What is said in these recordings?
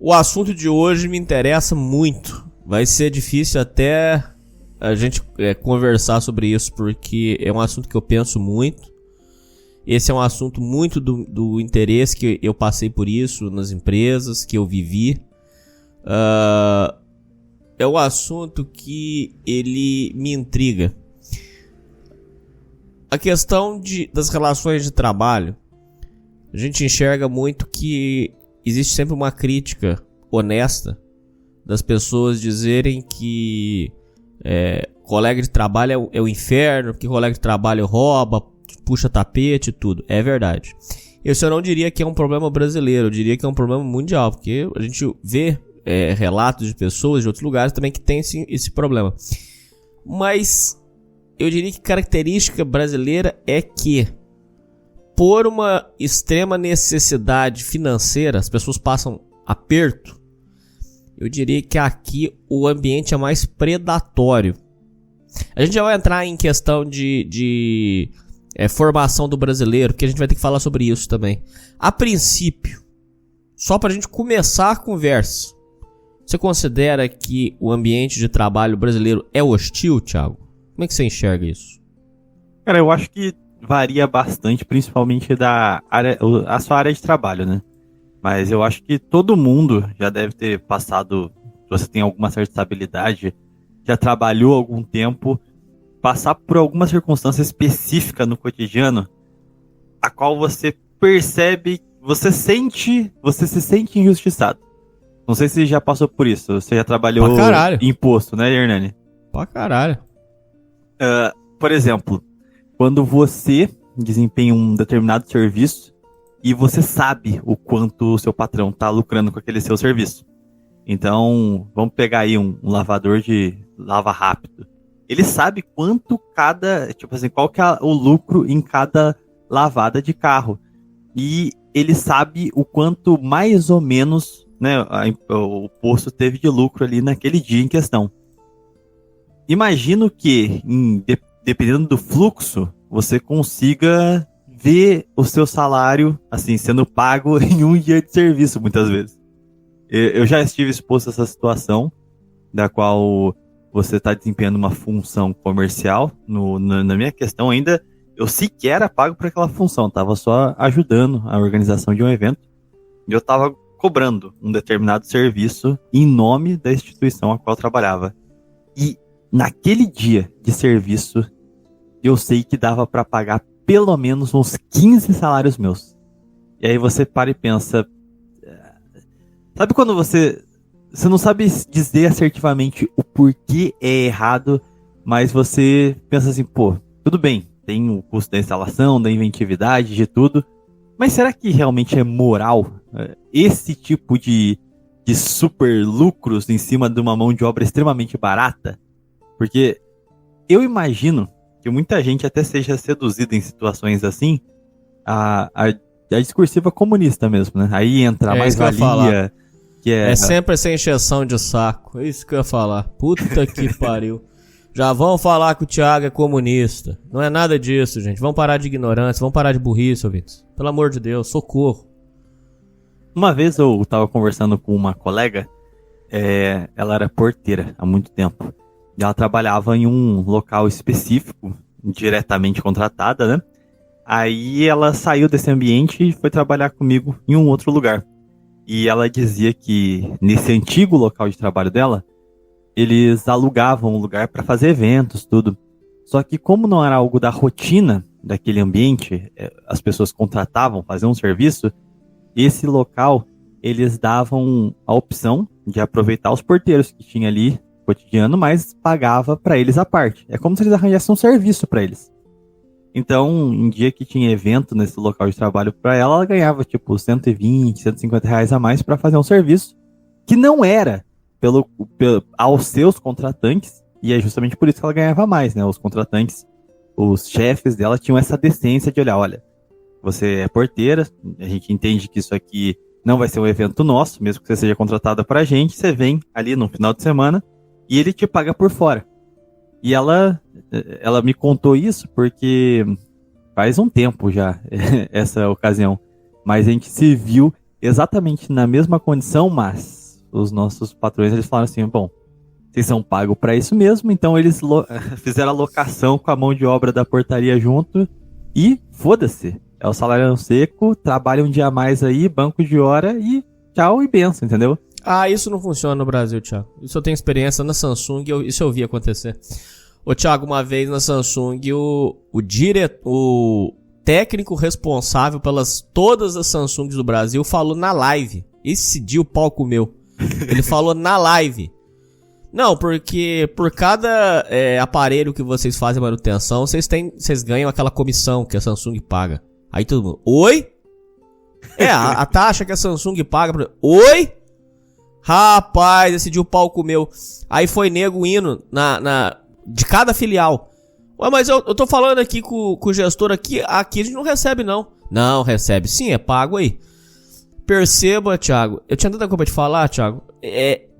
O assunto de hoje me interessa muito. Vai ser difícil até a gente conversar sobre isso, porque é um assunto que eu penso muito. Esse é um assunto muito do interesse, que eu passei por isso nas empresas, que eu vivi. É um assunto que ele me intriga. A questão das relações de trabalho, a gente enxerga muito que existe sempre uma crítica honesta das pessoas dizerem que colega de trabalho é o inferno, que colega de trabalho rouba, puxa tapete e tudo. É verdade. Eu não diria que é um problema brasileiro, eu diria que é um problema mundial, porque a gente vê relatos de pessoas de outros lugares também que tem esse problema. Mas eu diria que característica brasileira é que, por uma extrema necessidade financeira, as pessoas passam aperto. Eu diria que aqui o ambiente é mais predatório. A gente já vai entrar em questão de formação do brasileiro, que a gente vai ter que falar sobre isso também. A princípio, só para a gente começar a conversa, você considera que o ambiente de trabalho brasileiro é hostil, Thiago? Como é que você enxerga isso? Cara, eu acho que varia bastante, principalmente a sua área de trabalho, né? Mas eu acho que todo mundo já deve ter passado, se você tem alguma certa estabilidade, já trabalhou algum tempo, passar por alguma circunstância específica no cotidiano, a qual você percebe, você se sente injustiçado. Não sei se já passou por isso, você já trabalhou em imposto, né, Hernani? Pra caralho. Por exemplo, quando você desempenha um determinado serviço e você sabe o quanto o seu patrão está lucrando com aquele seu serviço. Então, vamos pegar aí um lavador de lava rápido. Ele sabe quanto qual que é o lucro em cada lavada de carro. E ele sabe o quanto mais ou menos, né, o posto teve de lucro ali naquele dia em questão. Imagino que, dependendo do fluxo, você consiga ver o seu salário assim sendo pago em um dia de serviço, muitas vezes. Eu já estive exposto a essa situação, da qual você está desempenhando uma função comercial. Na minha questão ainda, eu sequer era pago por aquela função, estava só ajudando a organização de um evento. E eu estava cobrando um determinado serviço em nome da instituição a qual eu trabalhava. E naquele dia de serviço, eu sei que dava para pagar pelo menos uns 15 salários meus. E aí você para e pensa... Sabe quando você não sabe dizer assertivamente o porquê é errado, mas você pensa assim, pô, tudo bem, tem o custo da instalação, da inventividade, de tudo, mas será que realmente é moral esse tipo de super lucros em cima de uma mão de obra extremamente barata? Porque eu imagino que muita gente até seja seduzida em situações assim, a discursiva comunista mesmo, né? Aí entra a mais-valia, que é sempre essa encheção de saco. É isso que eu ia falar. Puta que pariu. Já vão falar que o Thiago é comunista. Não é nada disso, gente. Vamos parar de ignorância, vamos parar de burrice, ouvintes. Pelo amor de Deus, socorro. Uma vez eu tava conversando com uma colega, ela era porteira há muito tempo. E ela trabalhava em um local específico, diretamente contratada, né? Aí ela saiu desse ambiente e foi trabalhar comigo em um outro lugar. E ela dizia que nesse antigo local de trabalho dela, eles alugavam um lugar para fazer eventos, tudo. Só que como não era algo da rotina daquele ambiente, as pessoas contratavam, faziam um serviço, esse local, eles davam a opção de aproveitar os porteiros que tinha ali cotidiano, mas pagava para eles a parte. É como se eles arranjassem um serviço para eles. Então, em dia que tinha evento nesse local de trabalho para ela, ela ganhava tipo 120, 150 reais a mais para fazer um serviço que não era aos seus contratantes, e é justamente por isso que ela ganhava mais, né? Os contratantes, os chefes dela tinham essa decência de olha, você é porteira, a gente entende que isso aqui não vai ser um evento nosso, mesmo que você seja contratada pra gente, você vem ali no final de semana e ele te paga por fora. E ela me contou isso porque faz um tempo já, essa ocasião, mas a gente se viu exatamente na mesma condição, mas os nossos patrões, eles falaram assim, bom, vocês são pagos para isso mesmo, então eles fizeram a locação com a mão de obra da portaria junto e foda-se. É o salário seco, trabalha um dia a mais aí, banco de hora e tchau e benção, entendeu? Ah, isso não funciona no Brasil, Thiago. Isso eu tenho experiência na Samsung, isso eu vi acontecer. Ô, Thiago, uma vez na Samsung, o técnico responsável pelas todas as Samsungs do Brasil falou na live. Esse dia o pau comeu. Ele falou na live. Não, porque por cada aparelho que vocês fazem manutenção, vocês ganham aquela comissão que a Samsung paga. Aí todo mundo, oi? A taxa que a Samsung paga. Oi? Rapaz, esse dia o pau comeu. Aí foi nego indo de cada filial. Ué, mas eu tô falando aqui com o gestor aqui a gente não recebe não. Não, recebe sim, é pago aí. Perceba, Thiago, eu tinha tanta coisa pra te falar, Thiago.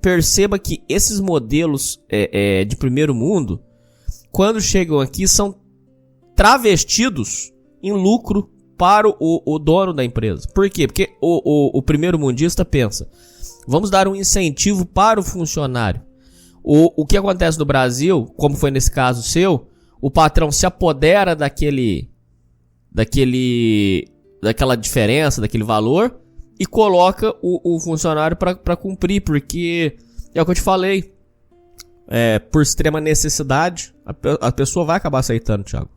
Perceba que esses modelos de primeiro mundo, quando chegam aqui, são travestidos em lucro para o dono da empresa. Por quê? Porque o primeiro mundista pensa, vamos dar um incentivo para o funcionário. O que acontece no Brasil, como foi nesse caso seu, o patrão se apodera daquela diferença, daquele valor, e coloca o funcionário para cumprir, porque é o que eu te falei, por extrema necessidade, a pessoa vai acabar aceitando, Thiago.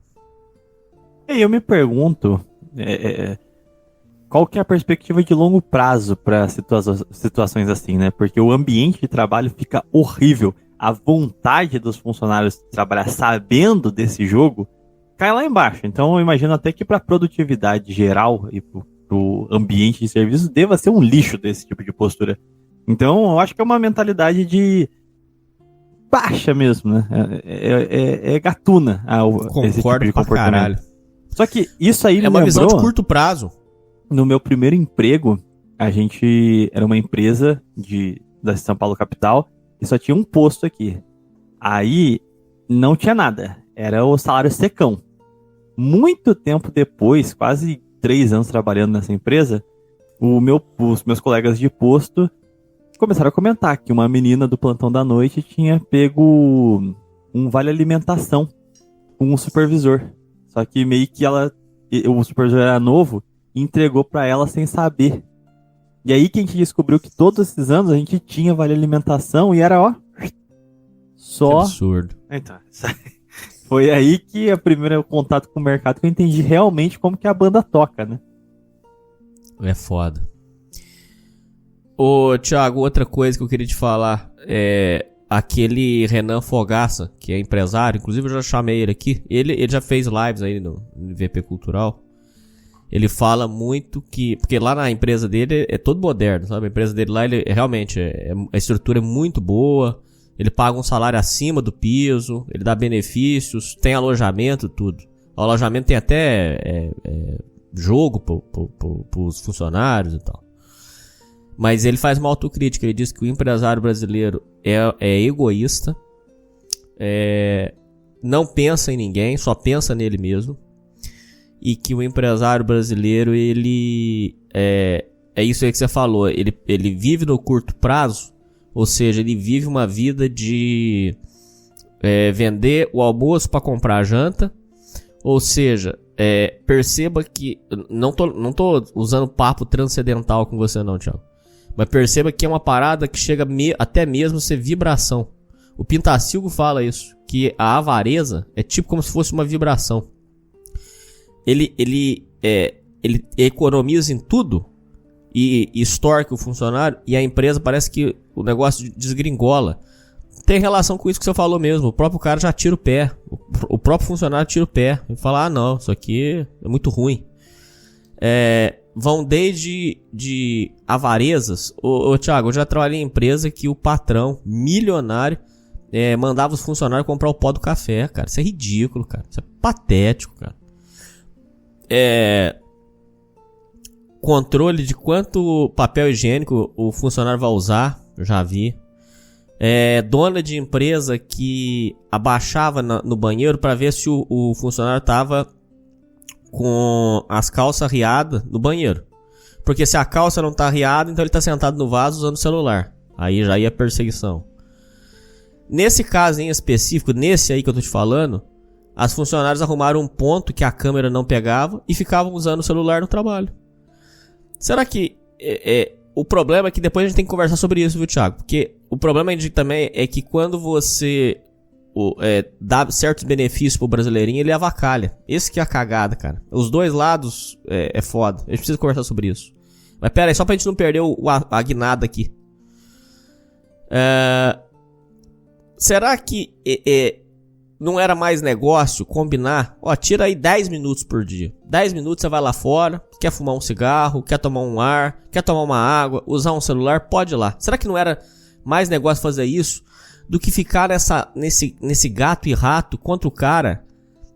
E eu me pergunto, qual que é a perspectiva de longo prazo para situações assim, né? Porque o ambiente de trabalho fica horrível. A vontade dos funcionários trabalhar sabendo desse jogo cai lá embaixo. Então eu imagino até que para a produtividade geral e para o ambiente de serviço deva ser um lixo desse tipo de postura. Então eu acho que é uma mentalidade de baixa mesmo, né? É gatuna esse tipo de comportamento. Caralho. Só que isso aí me lembrou... É uma visão de curto prazo. No meu primeiro emprego, a gente era uma empresa da São Paulo capital e só tinha um posto aqui. Aí não tinha nada, era o salário secão. Muito tempo depois, quase 3 anos trabalhando nessa empresa, os meus colegas de posto começaram a comentar que uma menina do plantão da noite tinha pego um vale alimentação com um supervisor. Só que meio que o supervisor era novo e entregou pra ela sem saber. E aí que a gente descobriu que todos esses anos a gente tinha vale alimentação e era, só... Que absurdo. Então, foi aí que o primeiro contato com o mercado que eu entendi realmente como que a banda toca, né? É foda. Ô, Thiago, outra coisa que eu queria te falar aquele Renan Fogaça, que é empresário, inclusive eu já chamei ele aqui, ele já fez lives aí no VP Cultural. Ele fala muito porque lá na empresa dele é todo moderno, sabe? A empresa dele lá, realmente, a estrutura é muito boa, ele paga um salário acima do piso, ele dá benefícios, tem alojamento, tudo. O alojamento tem até jogo pros funcionários e tal. Mas ele faz uma autocrítica, ele diz que o empresário brasileiro é egoísta, não pensa em ninguém, só pensa nele mesmo. E que o empresário brasileiro, ele... É isso aí que você falou. Ele vive no curto prazo. Ou seja, ele vive uma vida de vender o almoço para comprar a janta. Ou seja, perceba que... Não tô usando papo transcendental com você não, Thiago. Mas perceba que é uma parada que chega até mesmo a ser vibração. O Pintacilgo fala isso. Que a avareza é tipo como se fosse uma vibração. Ele economiza em tudo e extorque o funcionário, e a empresa parece que o negócio desgringola. Tem relação com isso que você falou mesmo. O próprio cara já tira o pé. O próprio funcionário tira o pé e fala, não, isso aqui é muito ruim. Vão desde de avarezas. Ô Thiago, eu já trabalhei em empresa que o patrão, milionário, mandava os funcionários comprar o pó do café, cara. Isso é ridículo, cara. Isso é patético, cara. Controle de quanto papel higiênico o funcionário vai usar, eu já vi. Dona de empresa que abaixava no banheiro para ver se o funcionário tava com as calças riadas no banheiro. Porque se a calça não tá arriada, então ele tá sentado no vaso usando o celular. Aí já ia perseguição. Nesse caso em específico, nesse aí que eu tô te falando, as funcionárias arrumaram um ponto que a câmera não pegava e ficavam usando o celular no trabalho. Será que... o problema é que depois a gente tem que conversar sobre isso, viu, Thiago? Porque o problema também é que quando você dá certos benefícios pro brasileirinho, ele avacalha. Esse que é a cagada, cara. Os dois lados é foda. A gente precisa conversar sobre isso. Mas pera aí, só pra gente não perder a guinada aqui. Será que não era mais negócio combinar? Ó, tira aí 10 minutos por dia. 10 minutos você vai lá fora, quer fumar um cigarro, quer tomar um ar, quer tomar uma água, usar um celular, pode ir lá. Será que não era mais negócio fazer isso do que ficar nesse gato e rato contra o cara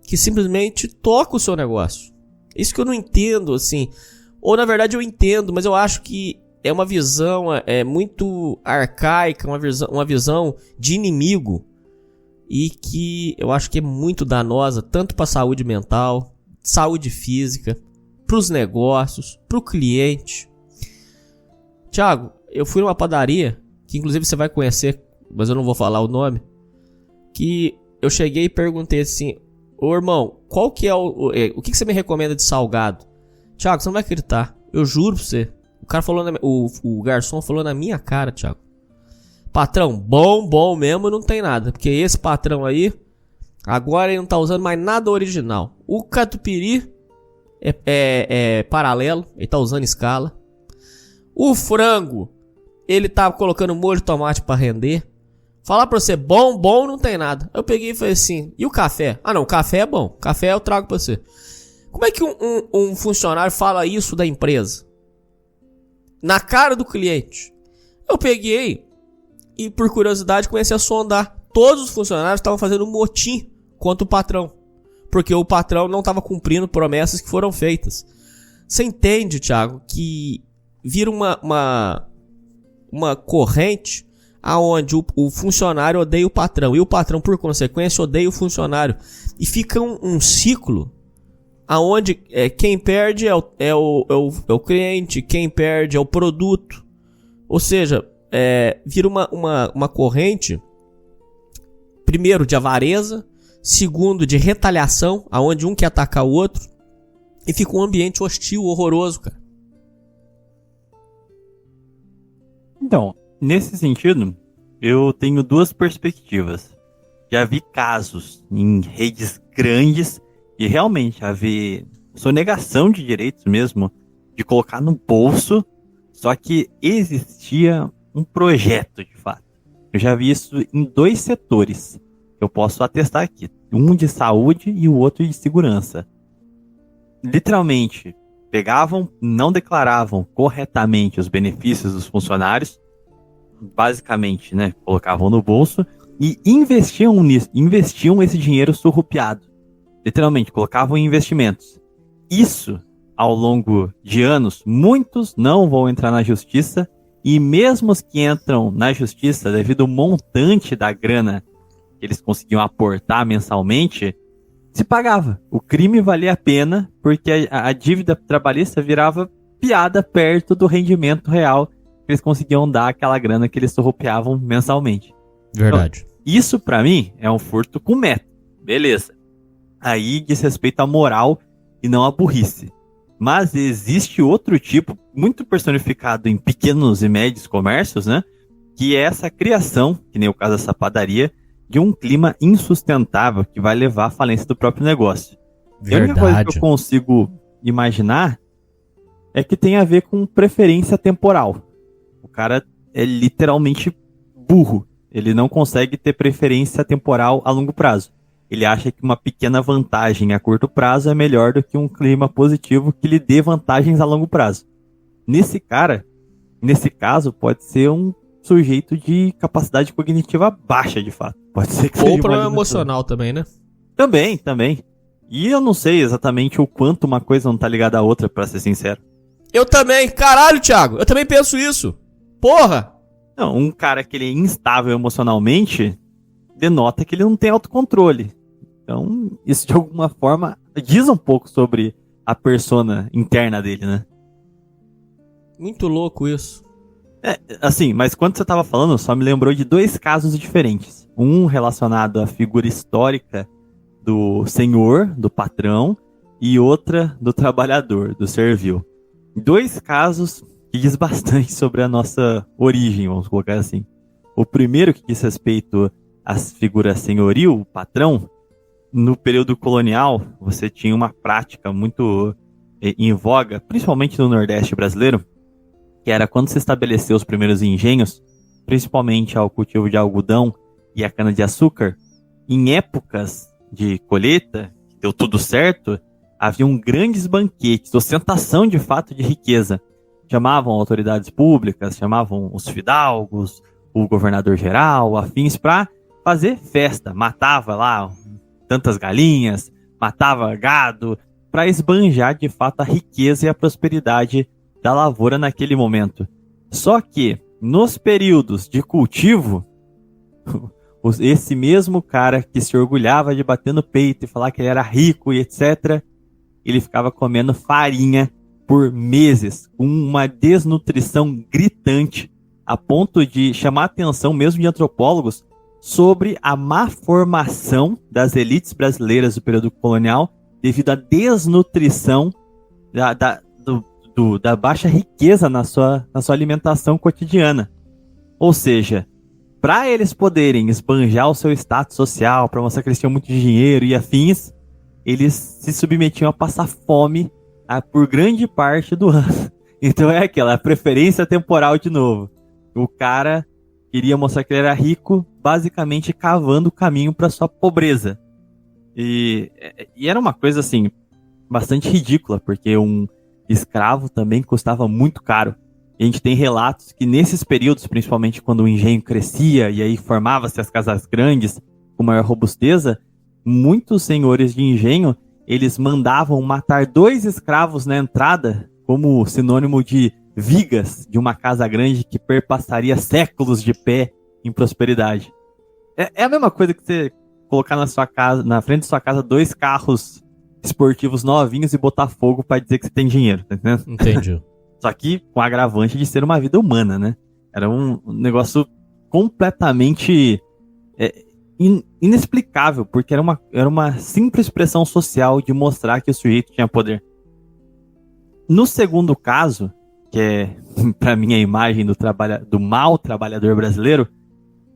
que simplesmente toca o seu negócio? Isso que eu não entendo, assim. Ou na verdade eu entendo, mas eu acho que é uma visão muito arcaica, uma visão de inimigo. E que eu acho que é muito danosa, tanto para a saúde mental, saúde física, para os negócios, para o cliente. Thiago, eu fui numa padaria, que inclusive você vai conhecer, mas eu não vou falar o nome, que eu cheguei e perguntei assim, ô irmão, qual que é o que você me recomenda de salgado? Thiago, você não vai acreditar, eu juro pra você. O cara falou, o garçom falou na minha cara, Thiago. Patrão, bom mesmo não tem nada. Porque esse patrão aí, agora ele não tá usando mais nada original. O catupiry é paralelo, ele tá usando escala. O frango, ele tá colocando molho de tomate pra render. Falar pra você, bom não tem nada. Eu peguei e falei assim, e o café? Ah não, o café é bom, café eu trago pra você. Como é que um funcionário fala isso da empresa? Na cara do cliente. Eu peguei... E por curiosidade comecei a sondar. Todos os funcionários estavam fazendo um motim contra o patrão. Porque o patrão não estava cumprindo promessas que foram feitas. Você entende, Thiago, que vira uma corrente aonde o funcionário odeia o patrão. E o patrão, por consequência, odeia o funcionário. E fica um ciclo aonde quem perde é o cliente, quem perde é o produto. Ou seja... vira uma corrente, primeiro de avareza, segundo de retaliação, aonde um quer atacar o outro, e fica um ambiente hostil, horroroso, cara. Então, nesse sentido, eu tenho duas perspectivas. Já vi casos em redes grandes de realmente haver sonegação de direitos mesmo, de colocar no bolso, só que existia um projeto, de fato. Eu já vi isso em 2 setores. Eu posso atestar aqui. Um de saúde e o outro de segurança. Literalmente, pegavam, não declaravam corretamente os benefícios dos funcionários. Basicamente, né, colocavam no bolso e investiam nisso. Investiam esse dinheiro surrupiado. Literalmente, colocavam em investimentos. Isso, ao longo de anos, muitos não vão entrar na justiça. E mesmo os que entram na justiça, devido ao montante da grana que eles conseguiam aportar mensalmente, se pagava. O crime valia a pena, porque a dívida trabalhista virava piada perto do rendimento real que eles conseguiam dar aquela grana que eles surrupiavam mensalmente. Verdade. Então, isso, pra mim, é um furto com método. Beleza. Aí diz respeito à moral e não à burrice. Mas existe outro tipo, muito personificado em pequenos e médios comércios, né? Que é essa criação, que nem o caso dessa padaria, de um clima insustentável que vai levar à falência do próprio negócio. Verdade. A única coisa que eu consigo imaginar é que tem a ver com preferência temporal. O cara é literalmente burro. Ele não consegue ter preferência temporal a longo prazo. Ele acha que uma pequena vantagem a curto prazo é melhor do que um clima positivo que lhe dê vantagens a longo prazo. Nesse caso, pode ser um sujeito de capacidade cognitiva baixa, de fato. Pode ser que seja ou problema emocional também, né? Também. E eu não sei exatamente o quanto uma coisa não tá ligada à outra, pra ser sincero. Eu também, caralho, Thiago, eu também penso isso. Porra! Não, um cara que ele é instável emocionalmente denota que ele não tem autocontrole. Então, isso de alguma forma diz um pouco sobre a persona interna dele, né? Muito louco isso. Assim, mas quando você tava falando, só me lembrou de 2 casos diferentes. Um relacionado à figura histórica do senhor, do patrão, e outra do trabalhador, do servil. 2 casos que diz bastante sobre a nossa origem, vamos colocar assim. O primeiro, que diz respeito à figura senhoril, o patrão, no período colonial, você tinha uma prática muito em voga, principalmente no Nordeste brasileiro, que era quando se estabeleceu os primeiros engenhos, principalmente ao cultivo de algodão e a cana-de-açúcar, em épocas de colheita, que deu tudo certo, haviam grandes banquetes, ostentação de fato de riqueza. Chamavam autoridades públicas, chamavam os fidalgos, o governador-geral, afins, para fazer festa. Matava lá tantas galinhas, matava gado, para esbanjar de fato a riqueza e a prosperidade da lavoura naquele momento. Só que, nos períodos de cultivo, esse mesmo cara que se orgulhava de bater no peito e falar que ele era rico e etc., ele ficava comendo farinha por meses, com uma desnutrição gritante, a ponto de chamar a atenção mesmo de antropólogos sobre a má formação das elites brasileiras do período colonial devido à desnutrição da baixa riqueza na sua alimentação cotidiana. Ou seja, para eles poderem esbanjar o seu status social, para mostrar que eles tinham muito dinheiro e afins, eles se submetiam a passar fome por grande parte do ano. Então é aquela preferência temporal de novo. O cara queria mostrar que ele era rico, basicamente cavando o caminho para sua pobreza. E era uma coisa assim, bastante ridícula, porque um escravo também custava muito caro. E a gente tem relatos que nesses períodos, principalmente quando o engenho crescia e aí formava-se as casas grandes com maior robusteza, muitos senhores de engenho, eles mandavam matar 2 escravos na entrada como sinônimo de vigas de uma casa grande que perpassaria séculos de pé em prosperidade. É a mesma coisa que você colocar na sua casa, na frente da sua casa, 2 carros esportivos novinhos e botar fogo pra dizer que você tem dinheiro, tá entendendo? Entendi. Só que com agravante de ser uma vida humana, né? Era um negócio completamente inexplicável, porque era uma simples expressão social de mostrar que o sujeito tinha poder. No segundo caso, que é pra mim a imagem do mau trabalhador brasileiro,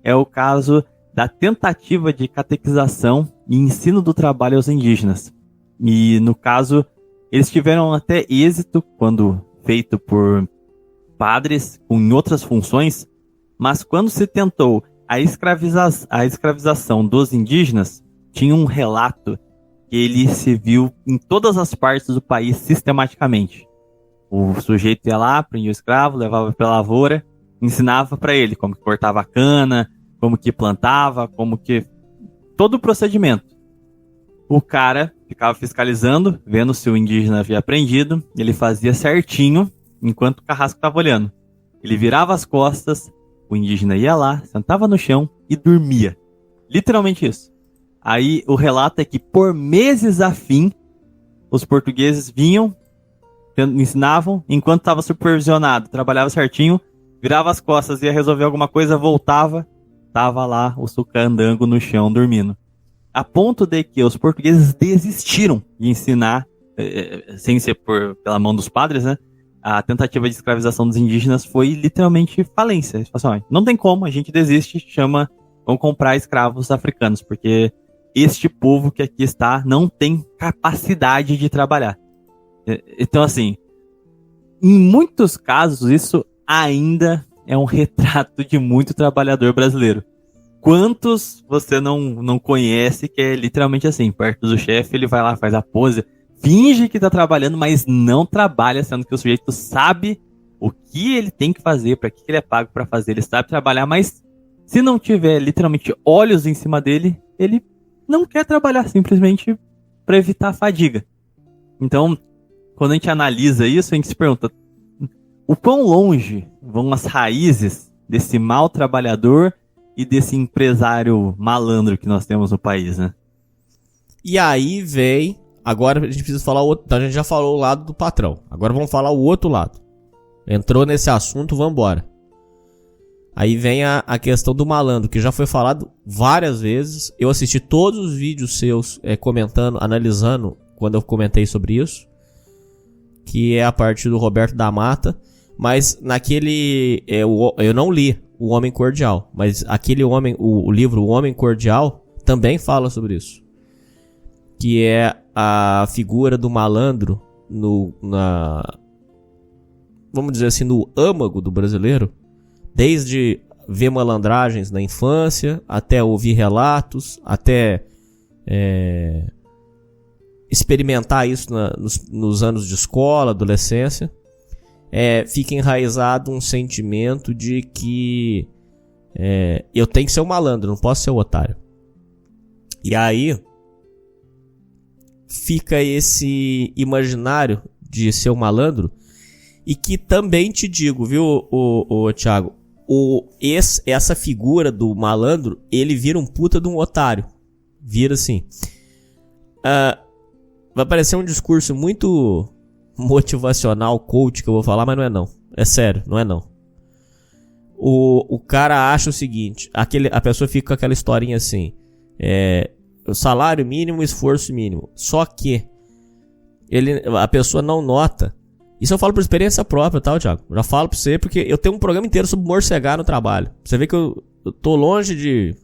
é o caso da tentativa de catequização e ensino do trabalho aos indígenas. E no caso, eles tiveram até êxito quando feito por padres em outras funções, mas quando se tentou a escravização dos indígenas, tinha um relato que ele se viu em todas as partes do país sistematicamente. O sujeito ia lá, prendia o escravo, levava para a lavoura, ensinava para ele como que cortava a cana, como que plantava, como que... todo o procedimento. O cara ficava fiscalizando, vendo se o indígena havia aprendido, ele fazia certinho, enquanto o carrasco estava olhando. Ele virava as costas, o indígena ia lá, sentava no chão e dormia. Literalmente isso. Aí o relato é que por meses a fim, os portugueses vinham, ensinavam, enquanto estava supervisionado, trabalhava certinho, virava as costas, ia resolver alguma coisa, voltava, tava lá o sucandango no chão dormindo. A ponto de que os portugueses desistiram de ensinar, sem ser pela mão dos padres, né? A tentativa de escravização dos indígenas foi literalmente falência. Eles falaram assim, não tem como, a gente desiste, vamos comprar escravos africanos, porque este povo que aqui está não tem capacidade de trabalhar. Então, assim, em muitos casos, isso ainda é um retrato de muito trabalhador brasileiro. Quantos você não conhece que é literalmente assim, perto do chefe, ele vai lá, faz a pose, finge que tá trabalhando, mas não trabalha, sendo que o sujeito sabe o que ele tem que fazer, para que ele é pago para fazer, ele sabe trabalhar, mas se não tiver literalmente olhos em cima dele, ele não quer trabalhar, simplesmente para evitar a fadiga. Então, quando a gente analisa isso, a gente se pergunta, o quão longe vão as raízes desse mau trabalhador e desse empresário malandro que nós temos no país, né? E aí vem... Agora a gente precisa falar o outro... Então a gente já falou o lado do patrão. Agora vamos falar o outro lado. Entrou nesse assunto, vambora. Aí vem a questão do malandro, que já foi falado várias vezes. Eu assisti todos os vídeos seus comentando, analisando, quando eu comentei sobre isso. Que é a parte do Roberto da Mata. Mas naquele... eu não li O Homem Cordial. Mas aquele homem, o livro O Homem Cordial também fala sobre isso. Que é a figura do malandro vamos dizer assim, no âmago do brasileiro. Desde ver malandragens na infância, até ouvir relatos, até experimentar isso nos anos de escola, adolescência. Fica enraizado um sentimento de que eu tenho que ser um malandro, não posso ser um otário. E aí fica esse imaginário de ser um malandro. E que também te digo, viu, Thiago? Essa figura do malandro, ele vira um puta de um otário. Vira assim. Vai parecer um discurso muito motivacional, coach, que eu vou falar, mas não é não. É sério, não é não. O cara acha o seguinte, a pessoa fica com aquela historinha assim, salário mínimo, esforço mínimo. Só que a pessoa não nota. Isso eu falo por experiência própria, tá, Thiago? Já falo pra você, porque eu tenho um programa inteiro sobre morcegar no trabalho. Você vê que eu tô longe de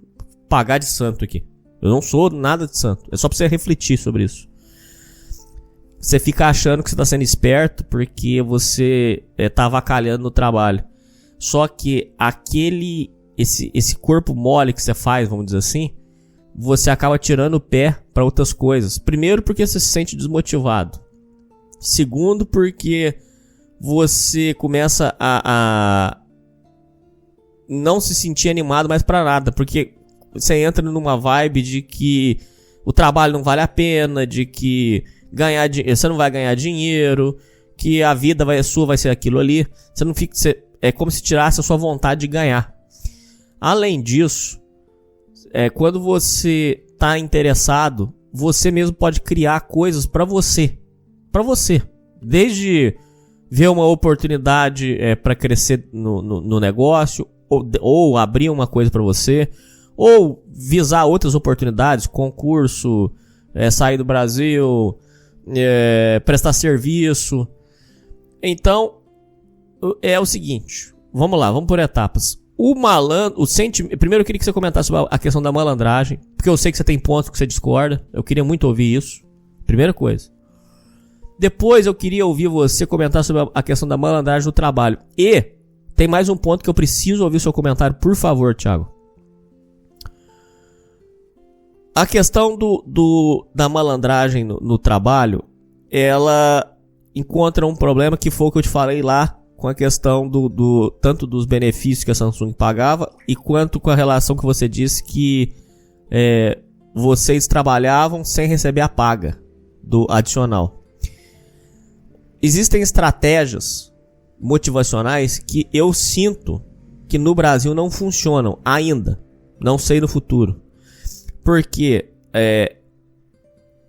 pagar de santo aqui. Eu não sou nada de santo. É só pra você refletir sobre isso. Você fica achando que você tá sendo esperto porque você tá avacalhando no trabalho. Só que esse corpo mole que você faz, vamos dizer assim, você acaba tirando o pé pra outras coisas. Primeiro porque você se sente desmotivado. Segundo, porque você começa a não se sentir animado mais pra nada. Porque você entra numa vibe de que o trabalho não vale a pena, de que você não vai ganhar dinheiro, que a vida sua vai ser aquilo ali. Você não fica, é como se tirasse a sua vontade de ganhar. Além disso, quando você tá interessado, você mesmo pode criar coisas pra você. Pra você. Desde ver uma oportunidade pra crescer no negócio, ou abrir uma coisa pra você, ou visar outras oportunidades, concurso, sair do Brasil, prestar serviço. Então, é o seguinte, vamos lá, vamos por etapas. O malandro, primeiro eu queria que você comentasse sobre a questão da malandragem, porque eu sei que você tem pontos que você discorda, eu queria muito ouvir isso, primeira coisa. Depois eu queria ouvir você comentar sobre a questão da malandragem do trabalho. E tem mais um ponto que eu preciso ouvir seu comentário, por favor, Thiago. A questão da malandragem no trabalho, ela encontra um problema que foi o que eu te falei lá, com a questão tanto dos benefícios que a Samsung pagava, e quanto com a relação que você disse que vocês trabalhavam sem receber a paga do adicional. Existem estratégias motivacionais que eu sinto que no Brasil não funcionam ainda. Não sei no futuro. Porque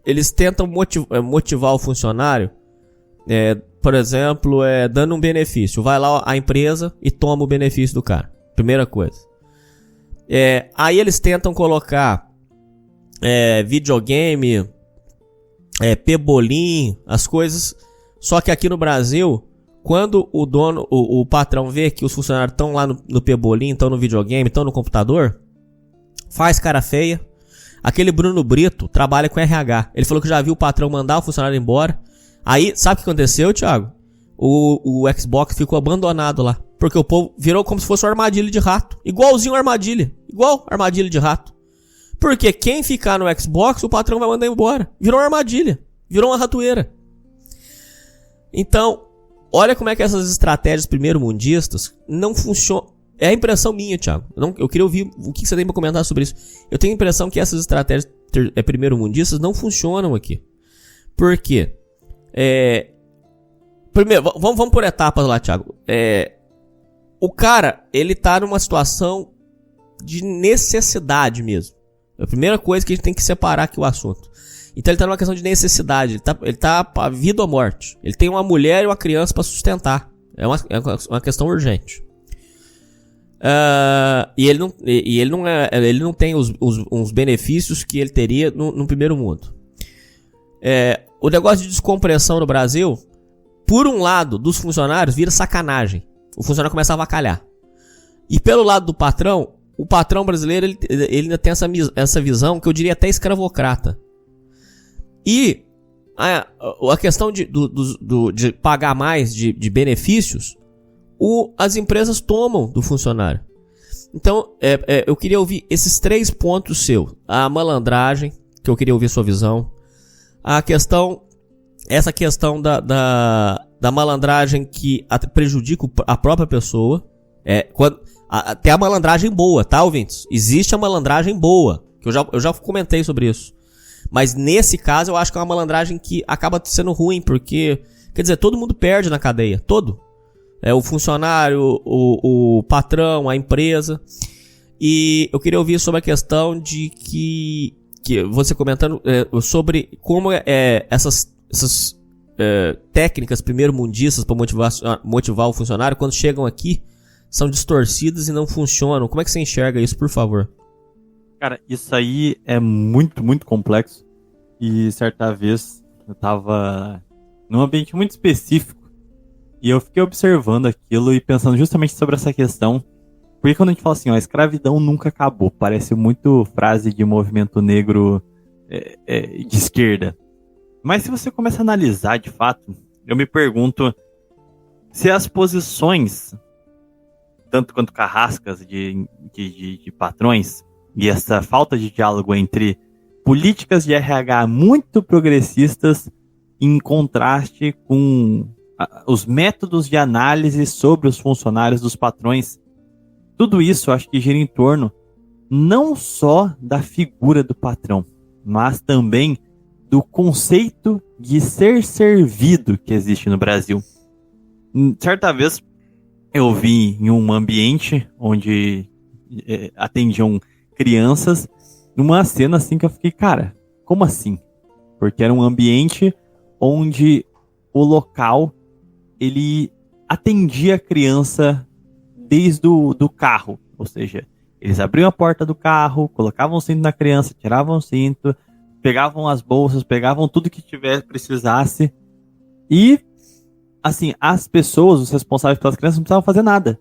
eles tentam motivar o funcionário, por exemplo, dando um benefício. Vai lá a empresa e toma o benefício do cara. Primeira coisa. Aí eles tentam colocar videogame, pebolim, as coisas. Só que aqui no Brasil, quando o patrão vê que os funcionários estão lá no pebolim, estão no videogame, estão no computador, faz cara feia. Aquele Bruno Brito trabalha com RH. Ele falou que já viu o patrão mandar o funcionário embora. Aí, sabe o que aconteceu, Thiago? O Xbox ficou abandonado lá. Porque o povo virou como se fosse uma armadilha de rato. Igualzinho armadilha. Igual armadilha de rato. Porque quem ficar no Xbox, o patrão vai mandar embora. Virou uma armadilha. Virou uma ratoeira. Então, olha como é que essas estratégias primeiro-mundistas não funcionam. É a impressão minha, Thiago. Eu queria ouvir o que você tem pra comentar sobre isso. Eu tenho a impressão que essas estratégias primeiro-mundistas não funcionam aqui. Por quê? Primeiro, vamos por etapas lá, Thiago. O cara, ele tá numa situação de necessidade mesmo. É a primeira coisa que a gente tem que separar aqui o assunto. Então ele tá numa questão de necessidade. Ele tá pra vida ou morte. Ele tem uma mulher e uma criança pra sustentar. É uma questão urgente. E ele não tem os benefícios que ele teria no primeiro mundo. O negócio de descompressão no Brasil, por um lado, dos funcionários, vira sacanagem. O funcionário começa a avacalhar. E pelo lado do patrão, o patrão brasileiro ele ainda tem essa visão que eu diria até escravocrata. E a questão de pagar mais de benefícios, as empresas tomam do funcionário. Então, eu queria ouvir esses 3 pontos seus. A malandragem, que eu queria ouvir sua visão. Essa questão da malandragem que prejudica a própria pessoa. Tem a malandragem boa, tá, ouvintes? Existe a malandragem boa, que eu já comentei sobre isso. Mas nesse caso eu acho que é uma malandragem que acaba sendo ruim, porque, quer dizer, todo mundo perde na cadeia, todo. O funcionário, o patrão, a empresa. E eu queria ouvir sobre a questão de que você comentando sobre como essas técnicas primeiro-mundistas para motivar o funcionário, quando chegam aqui, são distorcidas e não funcionam. Como é que você enxerga isso, por favor? Cara, isso aí é muito, muito complexo. E certa vez eu tava num ambiente muito específico e eu fiquei observando aquilo e pensando justamente sobre essa questão. Porque quando a gente fala assim, a escravidão nunca acabou, parece muito frase de movimento negro de esquerda. Mas se você começa a analisar de fato, eu me pergunto se as posições, tanto quanto carrascas de patrões, e essa falta de diálogo entre políticas de RH muito progressistas em contraste com os métodos de análise sobre os funcionários dos patrões, tudo isso eu acho que gira em torno não só da figura do patrão, mas também do conceito de ser servido que existe no Brasil. Certa vez eu vi em um ambiente onde atendiam crianças, numa cena assim que eu fiquei, cara, como assim? Porque era um ambiente onde o local ele atendia a criança desde do carro, ou seja, eles abriam a porta do carro, colocavam o cinto na criança, tiravam o cinto, pegavam as bolsas, pegavam tudo que precisasse e, assim, as pessoas, os responsáveis pelas crianças não precisavam fazer nada.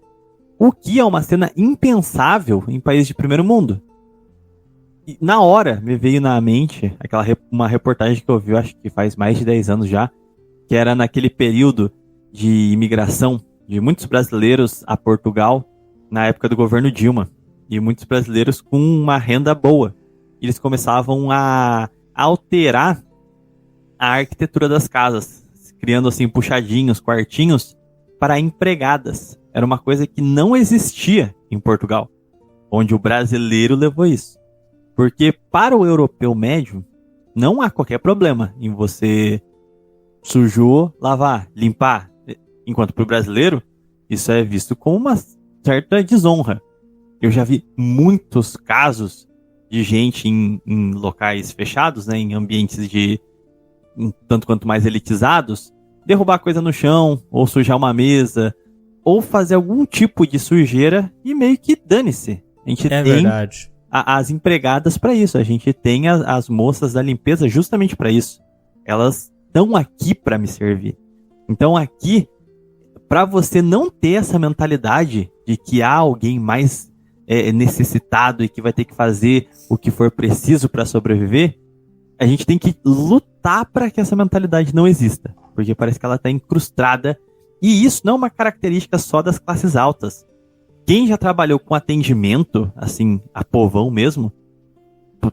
O que é uma cena impensável em países de primeiro mundo. E na hora me veio na mente uma reportagem que eu vi, acho que faz mais de 10 anos já, que era naquele período de imigração de muitos brasileiros a Portugal, na época do governo Dilma. E muitos brasileiros com uma renda boa. Eles começavam a alterar a arquitetura das casas, criando assim puxadinhos, quartinhos para empregadas. Era uma coisa que não existia em Portugal, onde o brasileiro levou isso. Porque para o europeu médio, não há qualquer problema em você sujou, lavar, limpar. Enquanto para o brasileiro, isso é visto como uma certa desonra. Eu já vi muitos casos de gente em locais fechados, né, em ambientes tanto quanto mais elitizados, derrubar coisa no chão, ou sujar uma mesa, ou fazer algum tipo de sujeira e meio que dane-se. A gente tem verdade. As empregadas para isso, a gente tem as moças da limpeza justamente para isso. Elas estão aqui para me servir. Então aqui, para você não ter essa mentalidade de que há alguém mais necessitado e que vai ter que fazer o que for preciso para sobreviver, a gente tem que lutar para que essa mentalidade não exista, porque parece que ela está incrustada, e isso não é uma característica só das classes altas. Quem já trabalhou com atendimento, assim, a povão mesmo,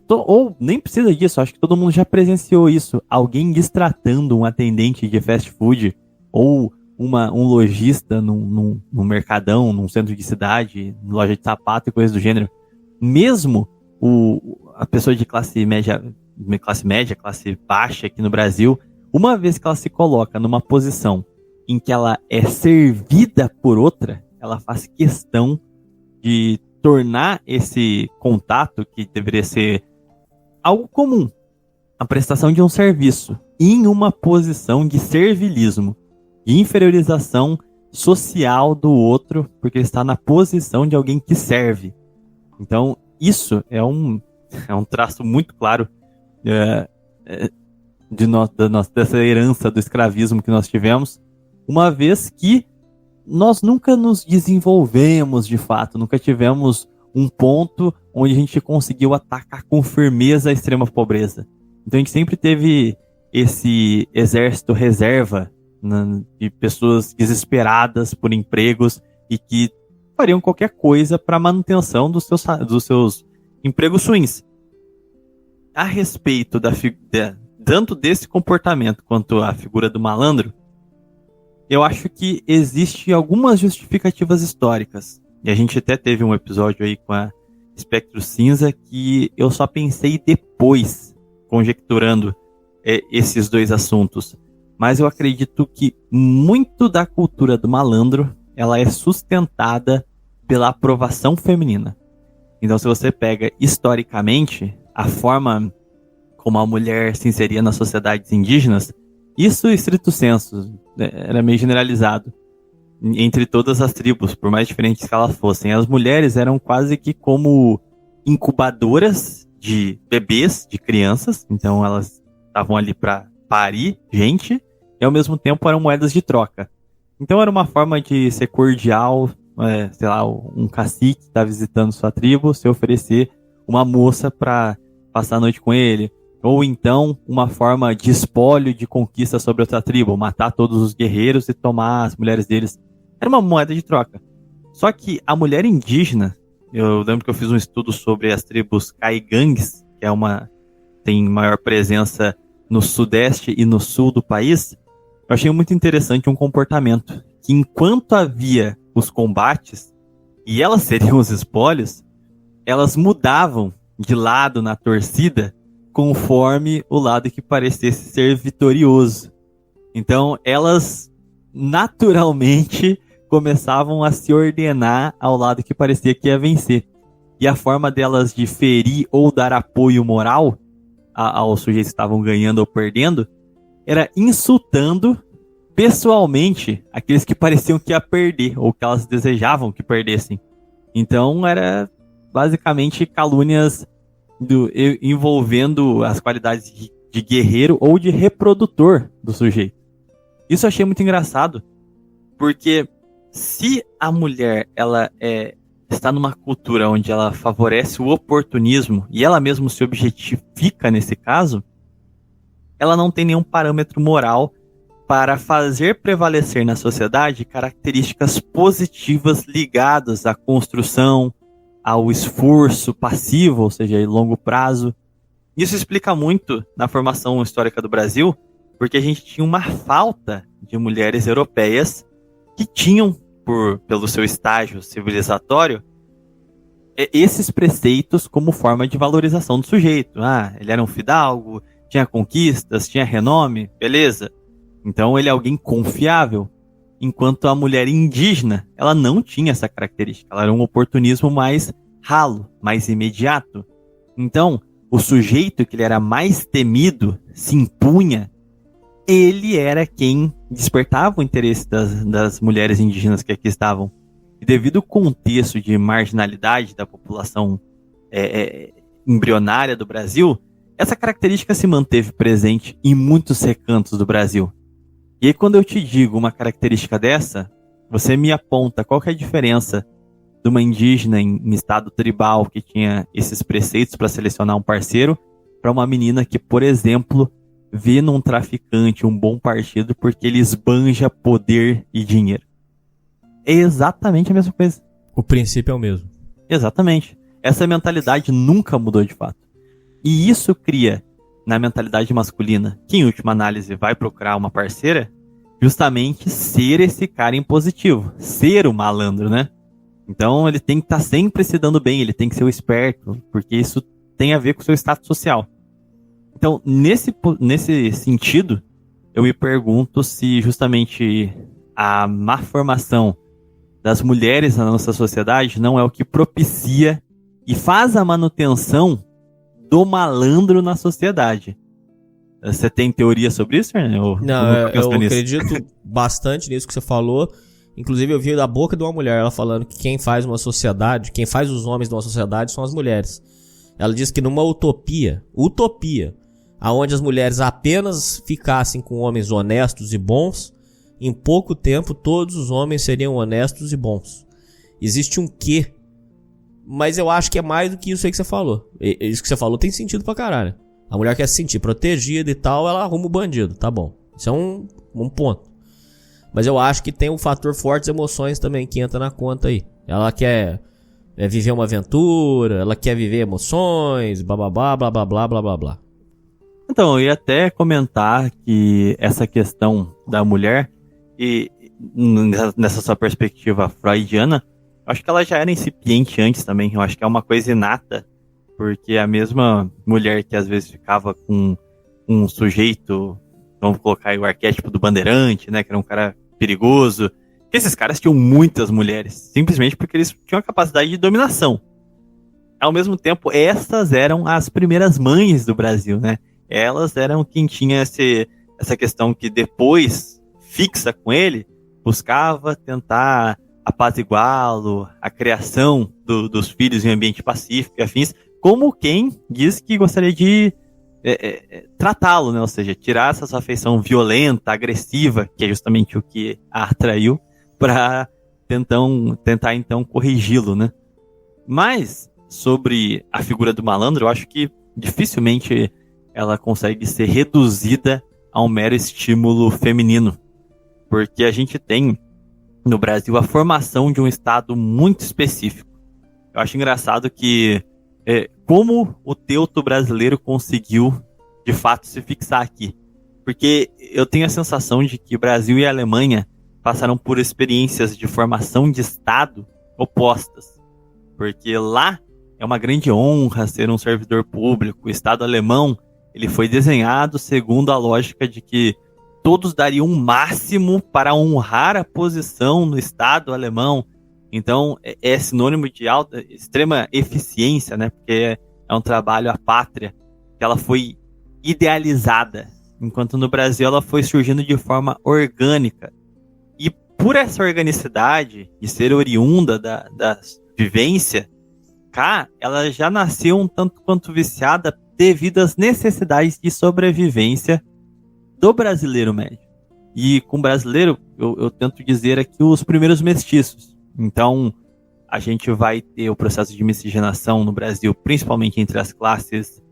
ou nem precisa disso, acho que todo mundo já presenciou isso, alguém destratando um atendente de fast food, ou um lojista num mercadão, num centro de cidade, loja de sapato e coisas do gênero. Mesmo a pessoa de classe média, classe baixa aqui no Brasil, uma vez que ela se coloca numa posição em que ela é servida por outra, ela faz questão de tornar esse contato, que deveria ser algo comum, a prestação de um serviço, em uma posição de servilismo, de inferiorização social do outro, porque ele está na posição de alguém que serve. Então, isso é um traço muito claro dessa herança do escravismo que nós tivemos, uma vez que nós nunca nos desenvolvemos de fato, nunca tivemos um ponto onde a gente conseguiu atacar com firmeza a extrema pobreza. Então a gente sempre teve esse exército reserva, né, de pessoas desesperadas por empregos e que fariam qualquer coisa para a manutenção dos seus empregos ruins. A respeito tanto desse comportamento quanto a figura do malandro, eu acho que existe algumas justificativas históricas. E a gente até teve um episódio aí com a Espectro Cinza que eu só pensei depois, conjecturando esses dois assuntos. Mas eu acredito que muito da cultura do malandro, ela é sustentada pela aprovação feminina. Então, se você pega historicamente a forma como a mulher se inseria nas sociedades indígenas, isso, estrito sensu, era meio generalizado entre todas as tribos, por mais diferentes que elas fossem. As mulheres eram quase que como incubadoras de bebês, de crianças. Então elas estavam ali para parir gente e ao mesmo tempo eram moedas de troca. Então era uma forma de ser cordial, sei lá, um cacique que está visitando sua tribo, se oferecer uma moça para passar a noite com ele. Ou então uma forma de espólio, de conquista sobre outra tribo, matar todos os guerreiros e tomar as mulheres deles. Era uma moeda de troca. Só que a mulher indígena, eu lembro que eu fiz um estudo sobre as tribos caigangues, que tem maior presença no sudeste e no sul do país. Eu achei muito interessante um comportamento, que enquanto havia os combates, e elas seriam os espólios, elas mudavam de lado na torcida, conforme o lado que parecesse ser vitorioso. Então, elas naturalmente começavam a se ordenar ao lado que parecia que ia vencer. E a forma delas de ferir ou dar apoio moral aos sujeitos que estavam ganhando ou perdendo era insultando pessoalmente aqueles que pareciam que ia perder ou que elas desejavam que perdessem. Então, era basicamente calúnias envolvendo as qualidades de guerreiro ou de reprodutor do sujeito. Isso eu achei muito engraçado, porque se a mulher ela está numa cultura onde ela favorece o oportunismo e ela mesma se objetifica nesse caso, ela não tem nenhum parâmetro moral para fazer prevalecer na sociedade características positivas ligadas à construção, ao esforço passivo, ou seja, em longo prazo. Isso explica muito na formação histórica do Brasil, porque a gente tinha uma falta de mulheres europeias que tinham, pelo seu estágio civilizatório, esses preceitos como forma de valorização do sujeito. Ele era um fidalgo, tinha conquistas, tinha renome, beleza. Então ele é alguém confiável. Enquanto a mulher indígena, ela não tinha essa característica. Ela era um oportunismo mais ralo, mais imediato. Então, o sujeito que ele era mais temido, se impunha, ele era quem despertava o interesse das mulheres indígenas que aqui estavam. E devido ao contexto de marginalidade da população embrionária do Brasil, essa característica se manteve presente em muitos recantos do Brasil. E aí, quando eu te digo uma característica dessa, você me aponta qual que é a diferença de uma indígena em estado tribal que tinha esses preceitos para selecionar um parceiro, para uma menina que, por exemplo, vê num traficante um bom partido porque ele esbanja poder e dinheiro. É exatamente a mesma coisa. O princípio é o mesmo. Exatamente. Essa mentalidade nunca mudou de fato. E isso cria, na mentalidade masculina, que em última análise vai procurar uma parceira, justamente ser esse cara impositivo, ser o malandro, né? Então ele tem que estar sempre se dando bem, ele tem que ser o esperto, porque isso tem a ver com o seu status social. Então, nesse sentido, eu me pergunto se justamente a má formação das mulheres na nossa sociedade não é o que propicia e faz a manutenção do malandro na sociedade. Você tem teoria sobre isso, né? Não, eu acredito bastante nisso que você falou. Inclusive eu vi da boca de uma mulher ela falando que quem faz uma sociedade, quem faz os homens de uma sociedade são as mulheres. Ela disse que numa utopia, aonde as mulheres apenas ficassem com homens honestos e bons, em pouco tempo todos os homens seriam honestos e bons. Existe um quê, mas eu acho que é mais do que isso aí que você falou. Isso que você falou tem sentido pra caralho. A mulher quer se sentir protegida e tal, ela arruma o bandido, tá bom. Isso é um ponto. Mas eu acho que tem um fator fortes emoções também que entra na conta aí. Ela quer viver uma aventura, ela quer viver emoções, blá blá blá blá blá blá blá blá blá. Então, eu ia até comentar que essa questão da mulher, e nessa sua perspectiva freudiana, eu acho que ela já era incipiente antes também. Eu acho que é uma coisa inata, porque a mesma mulher que às vezes ficava com um sujeito, vamos colocar aí o arquétipo do bandeirante, né, que era um cara perigoso, que esses caras tinham muitas mulheres, simplesmente porque eles tinham a capacidade de dominação. Ao mesmo tempo, essas eram as primeiras mães do Brasil, né? Elas eram quem tinha essa questão que depois, fixa com ele, buscava tentar apaziguá-lo, a criação dos filhos em ambiente pacífico e afins, como quem diz que gostaria de tratá-lo, né? Ou seja, tirar essa sua afeição violenta, agressiva, que é justamente o que a atraiu, para tentar então corrigi-lo, né? Mas sobre a figura do malandro, eu acho que dificilmente ela consegue ser reduzida a um mero estímulo feminino, porque a gente tem no Brasil a formação de um estado muito específico. Eu acho engraçado que como o teuto brasileiro conseguiu, de fato, se fixar aqui. Porque eu tenho a sensação de que o Brasil e a Alemanha passaram por experiências de formação de Estado opostas. Porque lá é uma grande honra ser um servidor público. O Estado alemão ele foi desenhado segundo a lógica de que todos dariam o máximo para honrar a posição no Estado alemão. Então, é sinônimo de extrema eficiência, né? Porque é um trabalho à pátria, que ela foi idealizada, enquanto no Brasil ela foi surgindo de forma orgânica. E por essa organicidade e ser oriunda da vivência, cá, ela já nasceu um tanto quanto viciada devido às necessidades de sobrevivência do brasileiro médio. E com brasileiro, eu tento dizer aqui os primeiros mestiços. Então, a gente vai ter o processo de miscigenação no Brasil, principalmente entre as classes